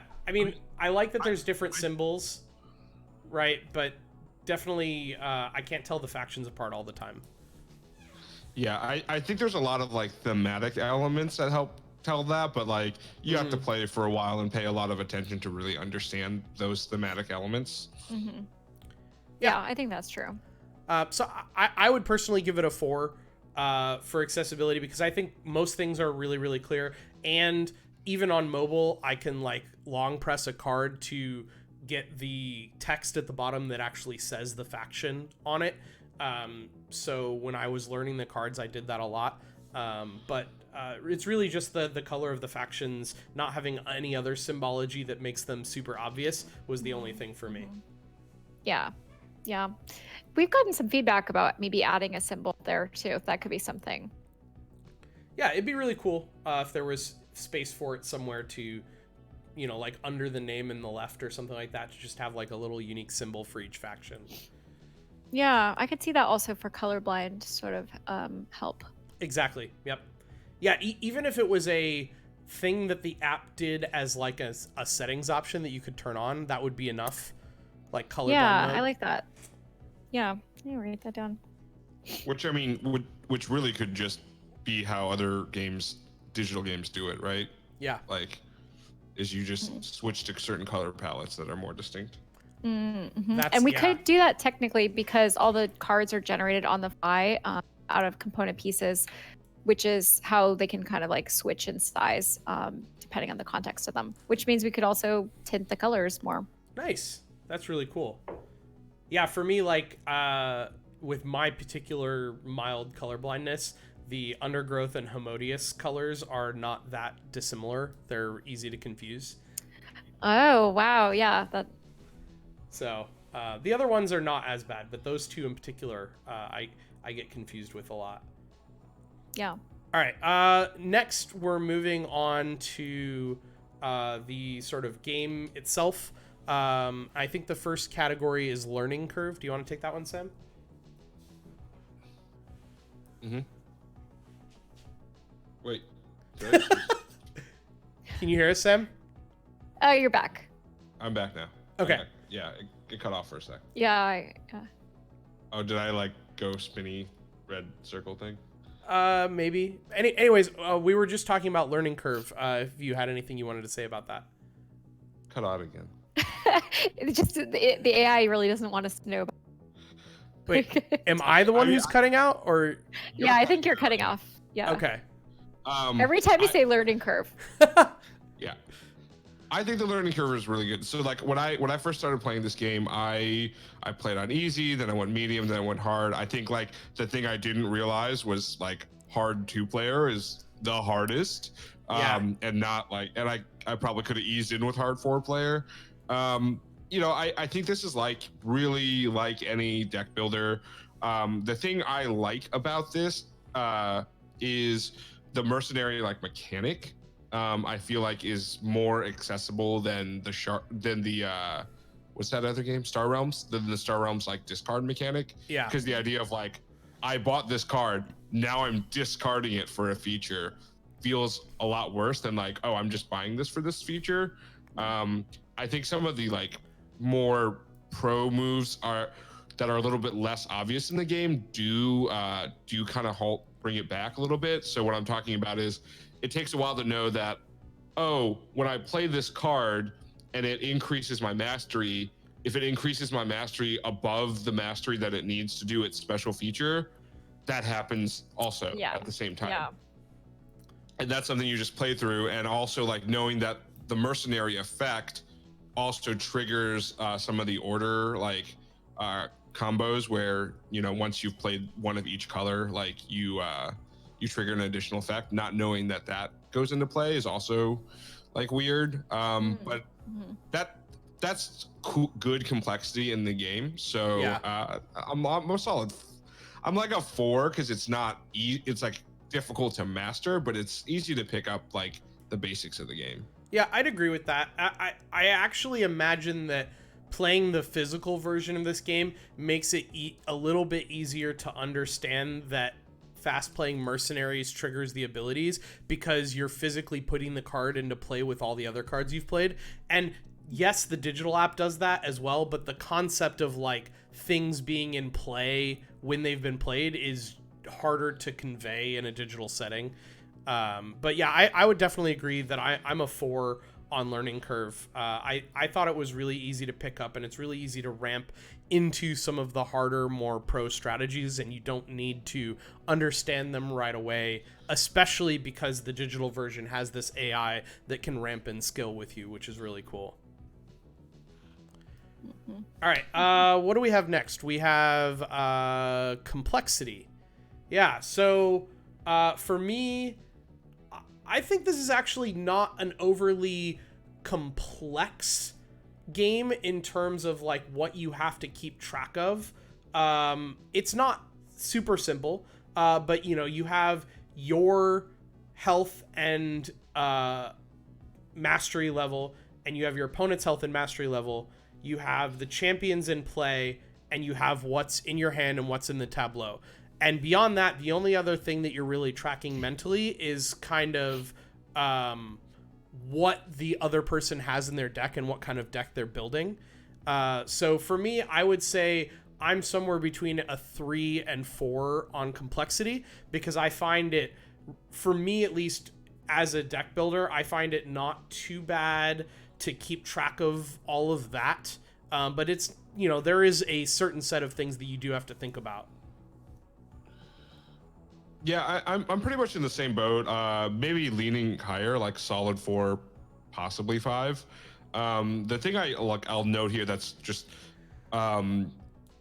I like that there's different symbols, right? But definitely, I can't tell the factions apart all the time. Yeah, I think there's a lot of thematic elements that help tell that, but you have to play for a while and pay a lot of attention to really understand those thematic elements. Mm-hmm. Yeah, I think that's true. So I would personally give it a 4 for accessibility, because I think most things are really, really clear. And even on mobile, I can long press a card to get the text at the bottom that actually says the faction on it. So when I was learning the cards, I did that a lot. But it's really just the color of the factions, not having any other symbology that makes them super obvious was the only thing for me. Yeah. We've gotten some feedback about maybe adding a symbol there too. If that could be something. Yeah, it'd be really cool if there was space for it somewhere to, under the name in the left or something like that, to just have a little unique symbol for each faction. Yeah, I could see that also for colorblind sort of help. Exactly. Yep. Yeah, even if it was a thing that the app did as a settings option that you could turn on, that would be enough. Colorblind. Yeah, mode. I like that. Yeah, write that down. Which which really could just be how other digital games do it, right? Yeah. Is you just switch to certain color palettes that are more distinct. Mm-hmm. And we could do that technically because all the cards are generated on the fly out of component pieces, which is how they can kind of switch in size depending on the context of them, which means we could also tint the colors more. Nice. That's really cool. Yeah, for me, with my particular mild colorblindness, the undergrowth and Homodius colors are not that dissimilar. They're easy to confuse. Oh, wow. Yeah. So the other ones are not as bad, but those two in particular, I get confused with a lot. Yeah. All right. Next, we're moving on to the sort of game itself. I think the first category is learning curve. Do you want to take that one, Sam? Mm-hmm. Wait. Can you hear us, Sam? Oh, you're back. I'm back now. Okay. I'm back. Yeah, it cut off for a sec. Yeah. Oh, did I go spinny red circle thing? Maybe. Anyways, we were just talking about learning curve. If you had anything you wanted to say about that. Cut out again. It's just the AI really doesn't want us to know. Wait, am I the one who's cutting out, or? Yeah, I think you're cutting off. Yeah. Okay. Every time you say learning curve. Yeah. I think the learning curve is really good. So when I first started playing this game, I played on easy, then I went medium, then I went hard. I think the thing I didn't realize was hard 2-player is the hardest. And not and I probably could have eased in with hard 4-player. I think this is really like any deck builder. The thing I like about this is the mercenary mechanic. I feel is more accessible than the what's that other game? Star Realms? The Star Realms discard mechanic. Yeah. Because the idea of I bought this card, now I'm discarding it for a feature. feels a lot worse than like, oh, I'm just buying this for this feature. I think some of the like more pro moves that are a little bit less obvious in the game do kind of bring it back a little bit. So what I'm talking about is it takes a while to know that, oh, when I play this card and it increases my mastery, if it increases my mastery above the mastery that it needs to do its special feature, that happens also at the same time. Yeah. And that's something you just play through. And also like knowing that the mercenary effect also triggers some of the order like combos where, you know, once you've played one of each color, like you trigger an additional effect. Not knowing that goes into play is also like weird. But that's good complexity in the game. So I'm a solid. I'm like a 4 because it's not it's like difficult to master, but it's easy to pick up like the basics of the game. Yeah, I'd agree with that. I actually imagine that playing the physical version of this game makes it a little bit easier to understand that fast playing mercenaries triggers the abilities because you're physically putting the card into play with all the other cards you've played. And yes, the digital app does that as well, but the concept of like things being in play when they've been played is harder to convey in a digital setting. But yeah, I would definitely agree that I'm a 4 on learning curve. I thought it was really easy to pick up, and it's really easy to ramp into some of the harder, more pro strategies, and you don't need to understand them right away, especially because the digital version has this AI that can ramp in skill with you, which is really cool. All right, what do we have next? We have complexity. Yeah, so for me, I think this is actually not an overly complex game in terms of like what you have to keep track of. It's not super simple, but you know, you have your health and mastery level, and you have your opponent's health and mastery level. You have the champions in play, and you have what's in your hand and what's in the tableau. And beyond that, the only other thing that you're really tracking mentally is kind of what the other person has in their deck and what kind of deck they're building. So for me, I would say I'm somewhere between a 3 and 4 on complexity, because I find it, for me at least as a deck builder, I find it not too bad to keep track of all of that. But it's, you know, there is a certain set of things that you do have to think about. Yeah, I'm pretty much in the same boat. Maybe leaning higher, like solid 4, possibly 5. The thing I'll note here that's just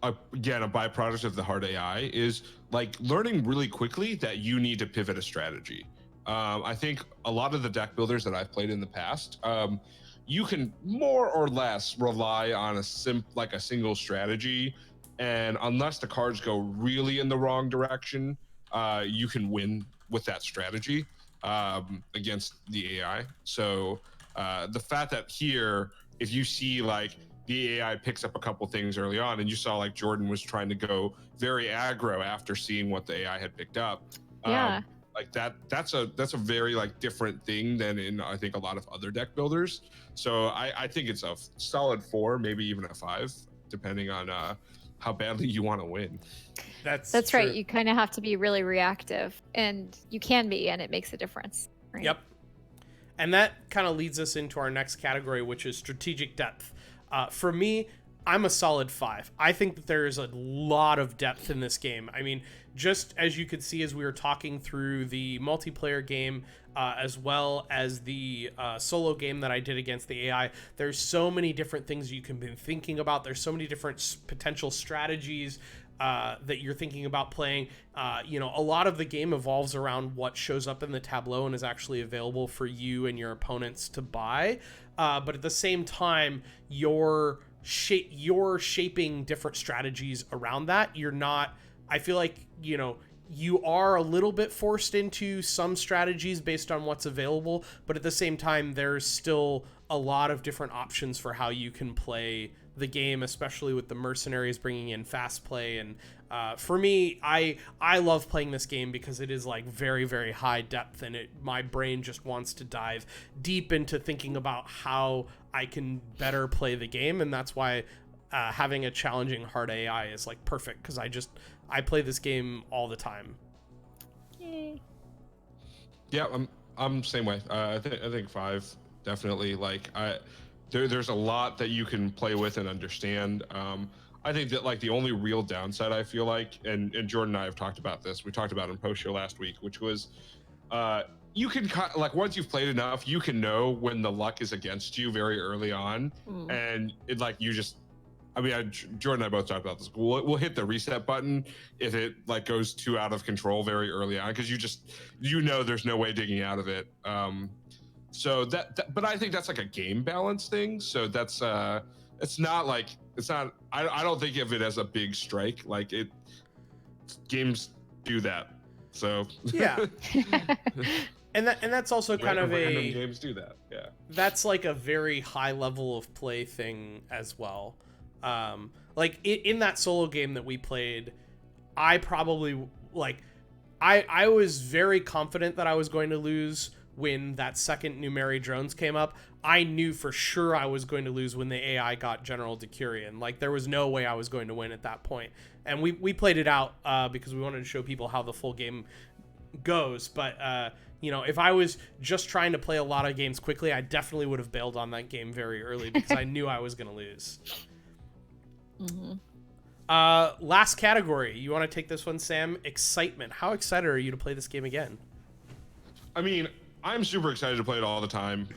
again a byproduct of the hard AI is like learning really quickly that you need to pivot a strategy. I think a lot of the deck builders that I've played in the past, you can more or less rely on a single strategy, and unless the cards go really in the wrong direction, you can win with that strategy against the AI. So the fact that here, if you see like the AI picks up a couple things early on, and you saw like Jordan was trying to go very aggro after seeing what the AI had picked up. Like that's a very like different thing than in I think a lot of other deck builders. So I think it's a solid 4, maybe even a 5, depending on how badly you want to win. That's right. You kind of have to be really reactive, and you can be, and it makes a difference. Right? Yep. And that kind of leads us into our next category, which is strategic depth. For me, I'm a solid 5. I think that there is a lot of depth in this game. I mean, just as you could see as we were talking through the multiplayer game, as well as the solo game that I did against the AI, there's so many different things you can be thinking about. There's so many different potential strategies that you're thinking about playing. You know, a lot of the game evolves around what shows up in the tableau and is actually available for you and your opponents to buy. But at the same time, you're shaping different strategies around that. You're not, I feel like, you know, you are a little bit forced into some strategies based on what's available, but at the same time, there's still a lot of different options for how you can play the game, especially with the mercenaries bringing in fast play. And for me, I love playing this game because it is like very, very high depth, and my brain just wants to dive deep into thinking about how I can better play the game. And that's why having a challenging hard AI is like perfect, because I play this game all the time. Yay. Yeah, I'm same way. I think 5 definitely. Like there's a lot that you can play with and understand. I think that like the only real downside, I feel like, and Jordan and I have talked about this. We talked about it in post show last week, which was you can like once you've played enough, you can know when the luck is against you very early on, and it like you just. I mean, Jordan and I both talked about this. We'll hit the reset button if it like goes too out of control very early on, because you know there's no way digging out of it. So but I think that's like a game balance thing. So that's it's not. I don't think of it as a big strike. Like games do that. So yeah. And that's also kind of random games do that. Yeah. That's like a very high level of play thing as well. Like in that solo game that we played, I probably I was very confident that I was going to lose when that second Numeri drones came up. I knew for sure I was going to lose when the AI got General Decurion. Like there was no way I was going to win at that point. And we played it out because we wanted to show people how the full game goes. But you know, if I was just trying to play a lot of games quickly, I definitely would have bailed on that game very early because I knew I was going to lose. Last category. You want to take this one, Sam? Excitement. How excited are you to play this game again? I mean, I'm super excited to play it all the time.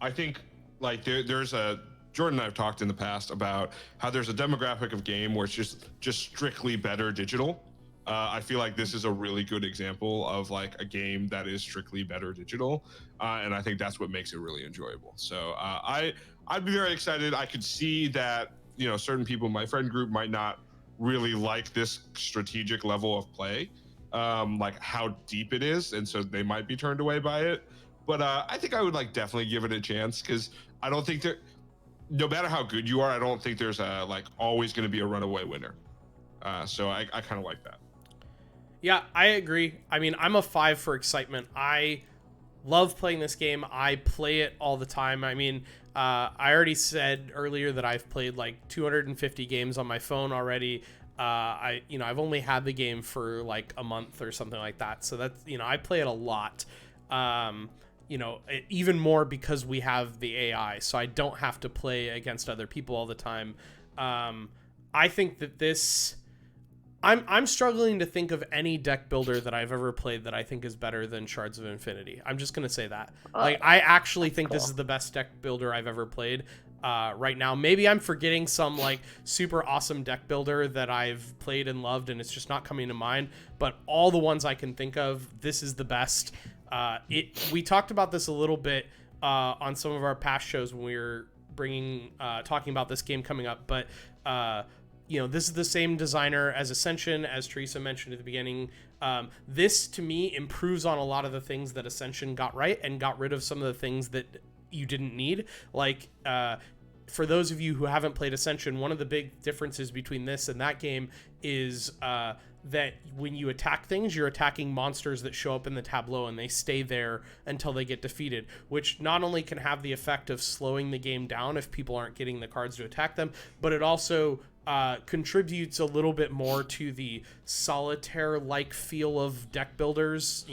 I think like there's a Jordan and I have talked in the past about how there's a demographic of game where it's just strictly better digital. I feel like this is a really good example of like a game that is strictly better digital, and I think that's what makes it really enjoyable. So I'd be very excited. I could see that, you know, certain people in my friend group might not really like this strategic level of play, like how deep it is, and so they might be turned away by it. But I think I would like definitely give it a chance, because I don't think that no matter how good you are, I don't think there's like always going to be a runaway winner. So I kind of like that. Yeah, I agree. I mean, I'm a 5 for excitement. I love playing this game. I play it all the time. I mean, I already said earlier that I've played like 250 games on my phone already. I've only had the game for like a month or something like that. So that's, you know, I play it a lot. Even more because we have the AI, so I don't have to play against other people all the time. I think that this... I'm struggling to think of any deck builder that I've ever played that I think is better than Shards of Infinity. I'm just going to say that. Like, I actually think this is the best deck builder I've ever played right now. Maybe I'm forgetting some, like, super awesome deck builder that I've played and loved, and it's just not coming to mind. But all the ones I can think of, this is the best. We talked about this a little bit on some of our past shows when we were talking about this game coming up, but... this is the same designer as Ascension, as Theresa mentioned at the beginning. This, to me, improves on a lot of the things that Ascension got right and got rid of some of the things that you didn't need. Like, for those of you who haven't played Ascension, one of the big differences between this and that game is that when you attack things, you're attacking monsters that show up in the tableau, and they stay there until they get defeated, which not only can have the effect of slowing the game down if people aren't getting the cards to attack them, but it also... contributes a little bit more to the solitaire-like feel of deck builders.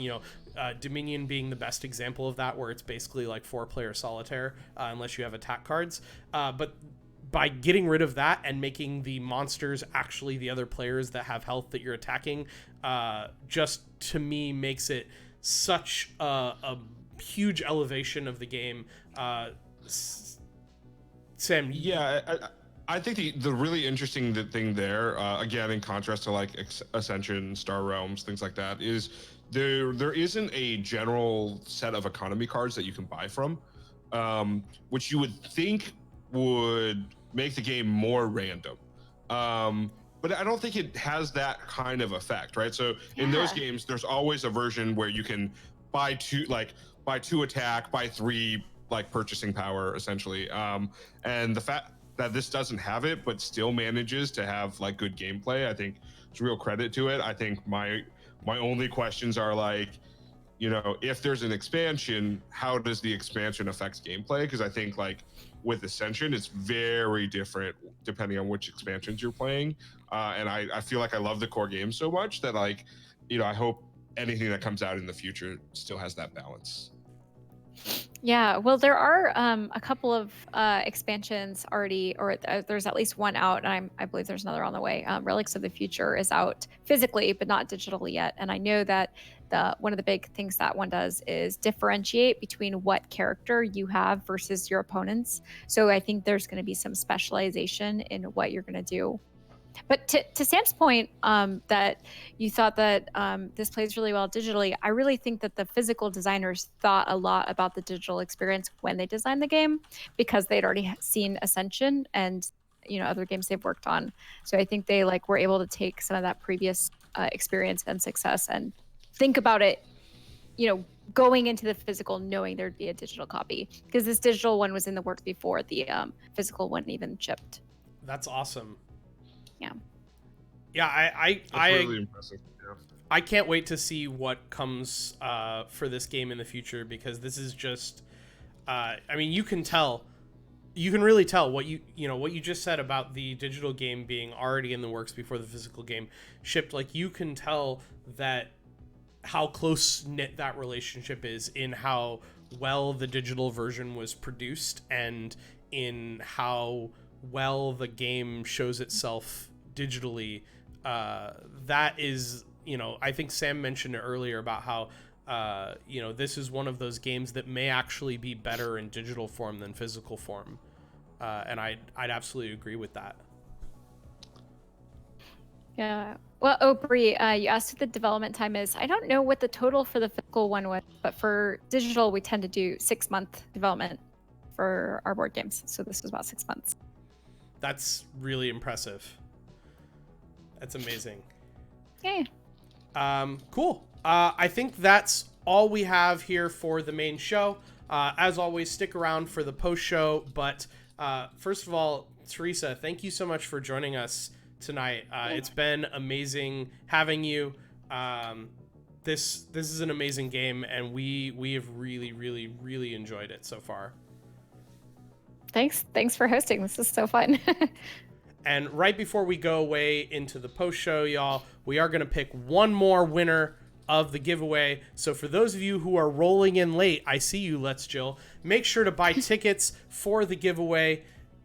Dominion being the best example of that, where it's basically like 4-player solitaire, unless you have attack cards. But by getting rid of that and making the monsters actually the other players that have health that you're attacking, just to me makes it such a huge elevation of the game. Sam? Yeah, I think the really interesting thing there, again, in contrast to like Ascension, Star Realms, things like that, is there isn't a general set of economy cards that you can buy from, which you would think would make the game more random. But I don't think it has that kind of effect, right? So in those games, there's always a version where you can buy 2 attack, buy 3 like purchasing power, essentially. And the that this doesn't have it, but still manages to have like good gameplay. I think it's real credit to it. I think my only questions are like, if there's an expansion, how does the expansion affect gameplay? Because I think like with Ascension, it's very different depending on which expansions you're playing. And I feel like I love the core game so much that like, I hope anything that comes out in the future still has that balance. Yeah, well, there are a couple of expansions already, or there's at least one out, and I believe there's another on the way. Relics of the Future is out physically, but not digitally yet. And I know that one of the big things that one does is differentiate between what character you have versus your opponents. So I think there's going to be some specialization in what you're going to do. But to Sam's point, that you thought that this plays really well digitally, I really think that the physical designers thought a lot about the digital experience when they designed the game, because they'd already seen Ascension and other games they've worked on. So I think they were able to take some of that previous experience and success and think about it, going into the physical, knowing there'd be a digital copy, because this digital one was in the works before the physical one even shipped. That's awesome. Yeah, That's really impressive. Yeah. I can't wait to see what comes for this game in the future, because this is just, you can really tell what what you just said about the digital game being already in the works before the physical game shipped. Like, you can tell that how close knit that relationship is in how well the digital version was produced and in how well the game shows itself digitally. That is, I think Sam mentioned it earlier about how this is one of those games that may actually be better in digital form than physical form, and I'd absolutely agree with that. Yeah. Well, Bree, you asked what the development time is. I don't know what the total for the physical one was, but for digital, we tend to do 6-month development for our board games. So this was about 6 months. That's really impressive. That's amazing. Yay. Cool. I think that's all we have here for the main show. As always, stick around for the post show. But first of all, Theresa, thank you so much for joining us tonight. It's been amazing having you. This is an amazing game, and we have really, really, really enjoyed it so far. Thanks for hosting. This is so fun. And right before we go away into the post show, y'all, we are going to pick one more winner of the giveaway. So for those of you who are rolling in late, I see you, Let's Jill. Make sure to buy tickets for the giveaway. !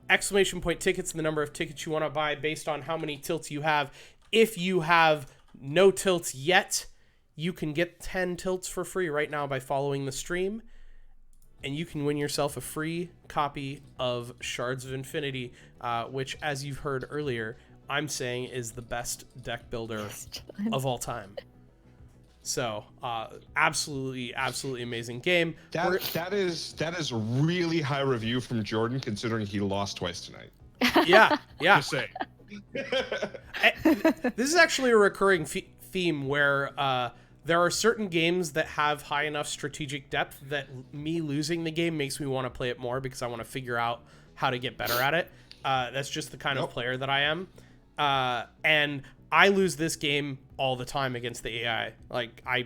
Tickets, the number of tickets you want to buy based on how many tilts you have. If you have no tilts yet, you can get 10 tilts for free right now by following the stream. And you can win yourself a free copy of Shards of Infinity, which, as you've heard earlier, I'm saying is the best deck builder of all time. So, absolutely amazing game. That is really high review from Jordan, considering he lost twice tonight. Yeah. Just saying. This is actually a recurring theme where there are certain games that have high enough strategic depth that me losing the game makes me want to play it more, because I want to figure out how to get better at it. That's just the kind of player that I am. And I lose this game all the time against the AI. Like, I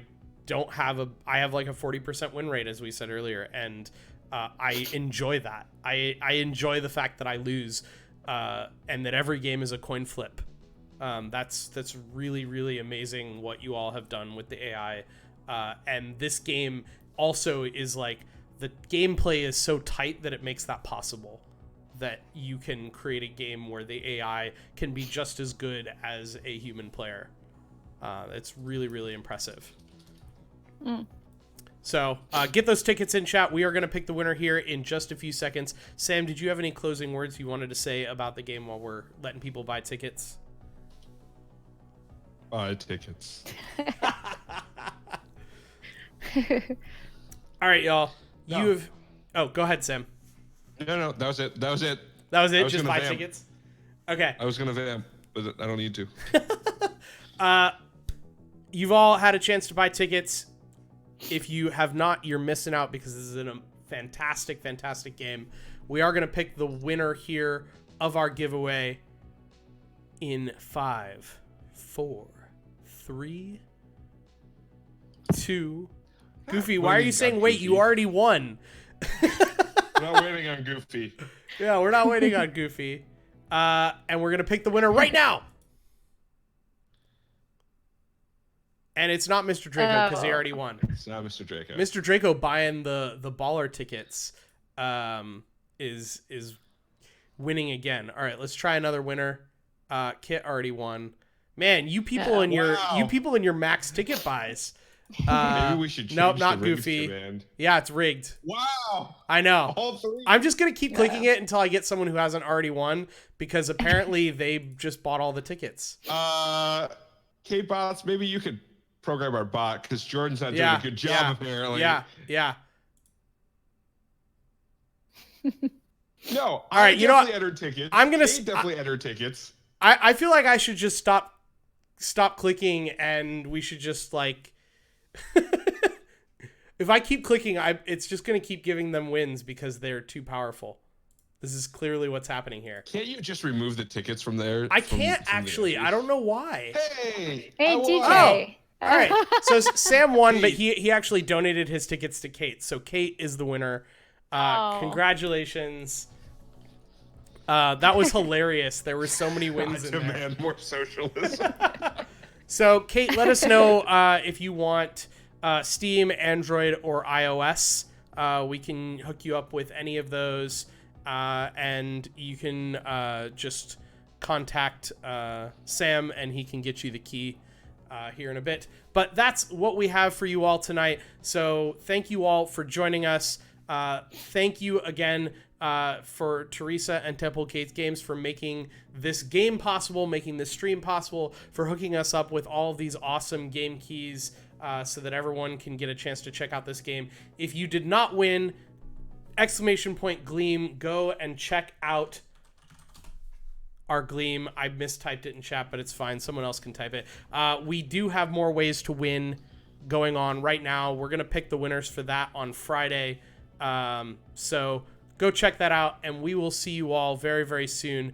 have like a 40% win rate, as we said earlier, and I enjoy that. I enjoy the fact that I lose, and that every game is a coin flip. That's really, really amazing what you all have done with the AI. And this game also is like, the gameplay is so tight that it makes that possible, that you can create a game where the AI can be just as good as a human player. It's really, really impressive. So get those tickets in, chat. We are going to pick the winner here in just a few seconds. Sam, did you have any closing words you wanted to say about the game while we're letting people buy tickets? Buy tickets. All right, y'all. No. Go ahead, Sam. No, that was it. That was it. Just buy tickets. Okay. I was gonna vamp, but I don't need to. You've all had a chance to buy tickets. If you have not, you're missing out, because this is a fantastic game. We are gonna pick the winner here of our giveaway in 5, 4, 3, 2. Goofy, why are you saying wait? You already won. We're not waiting on Goofy. Yeah, we're not waiting on Goofy. And we're going to pick the winner right now. And it's not Mr. Draco because he already won. It's not Mr. Draco. Mr. Draco buying the baller tickets is winning again. All right, let's try another winner. Kit already won. Man, you people in your max ticket buys. Maybe we should change not the Goofy. command. Yeah, it's rigged. Wow. I know. All 3. I'm just going to keep clicking it until I get someone who hasn't already won because apparently they just bought all the tickets. K-Bots, maybe you could program our bot because Jordan's not doing a good job apparently. Yeah. No, all right, you definitely entered tickets. I'm gonna definitely entered tickets. I feel like I should just stop clicking, and we should just like, if I keep clicking, it's just gonna keep giving them wins because they're too powerful. This is clearly what's happening here. Can't you just remove the tickets from there? I can't actually. I don't know why. Hey, DJ. All right. So Sam won, but he actually donated his tickets to Kate. So Kate is the winner. Congratulations. That was hilarious. There were so many wins in there. Demand more socialism. So Kate, let us know if you want Steam, Android, or iOS. We can hook you up with any of those, and you can just contact Sam, and he can get you the key here in a bit. But that's what we have for you all tonight. So thank you all for joining us. Thank you again for Theresa and Temple Gates Games for making this game possible, making this stream possible, for hooking us up with all of these awesome game keys so that everyone can get a chance to check out this game. If you did not win, ! Gleam, go and check out our Gleam. I mistyped it in chat, but it's fine. Someone else can type it. We do have more ways to win going on right now. We're going to pick the winners for that on Friday. So go check that out, and we will see you all very, very soon.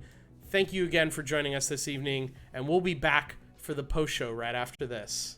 Thank you again for joining us this evening, and we'll be back for the post show right after this.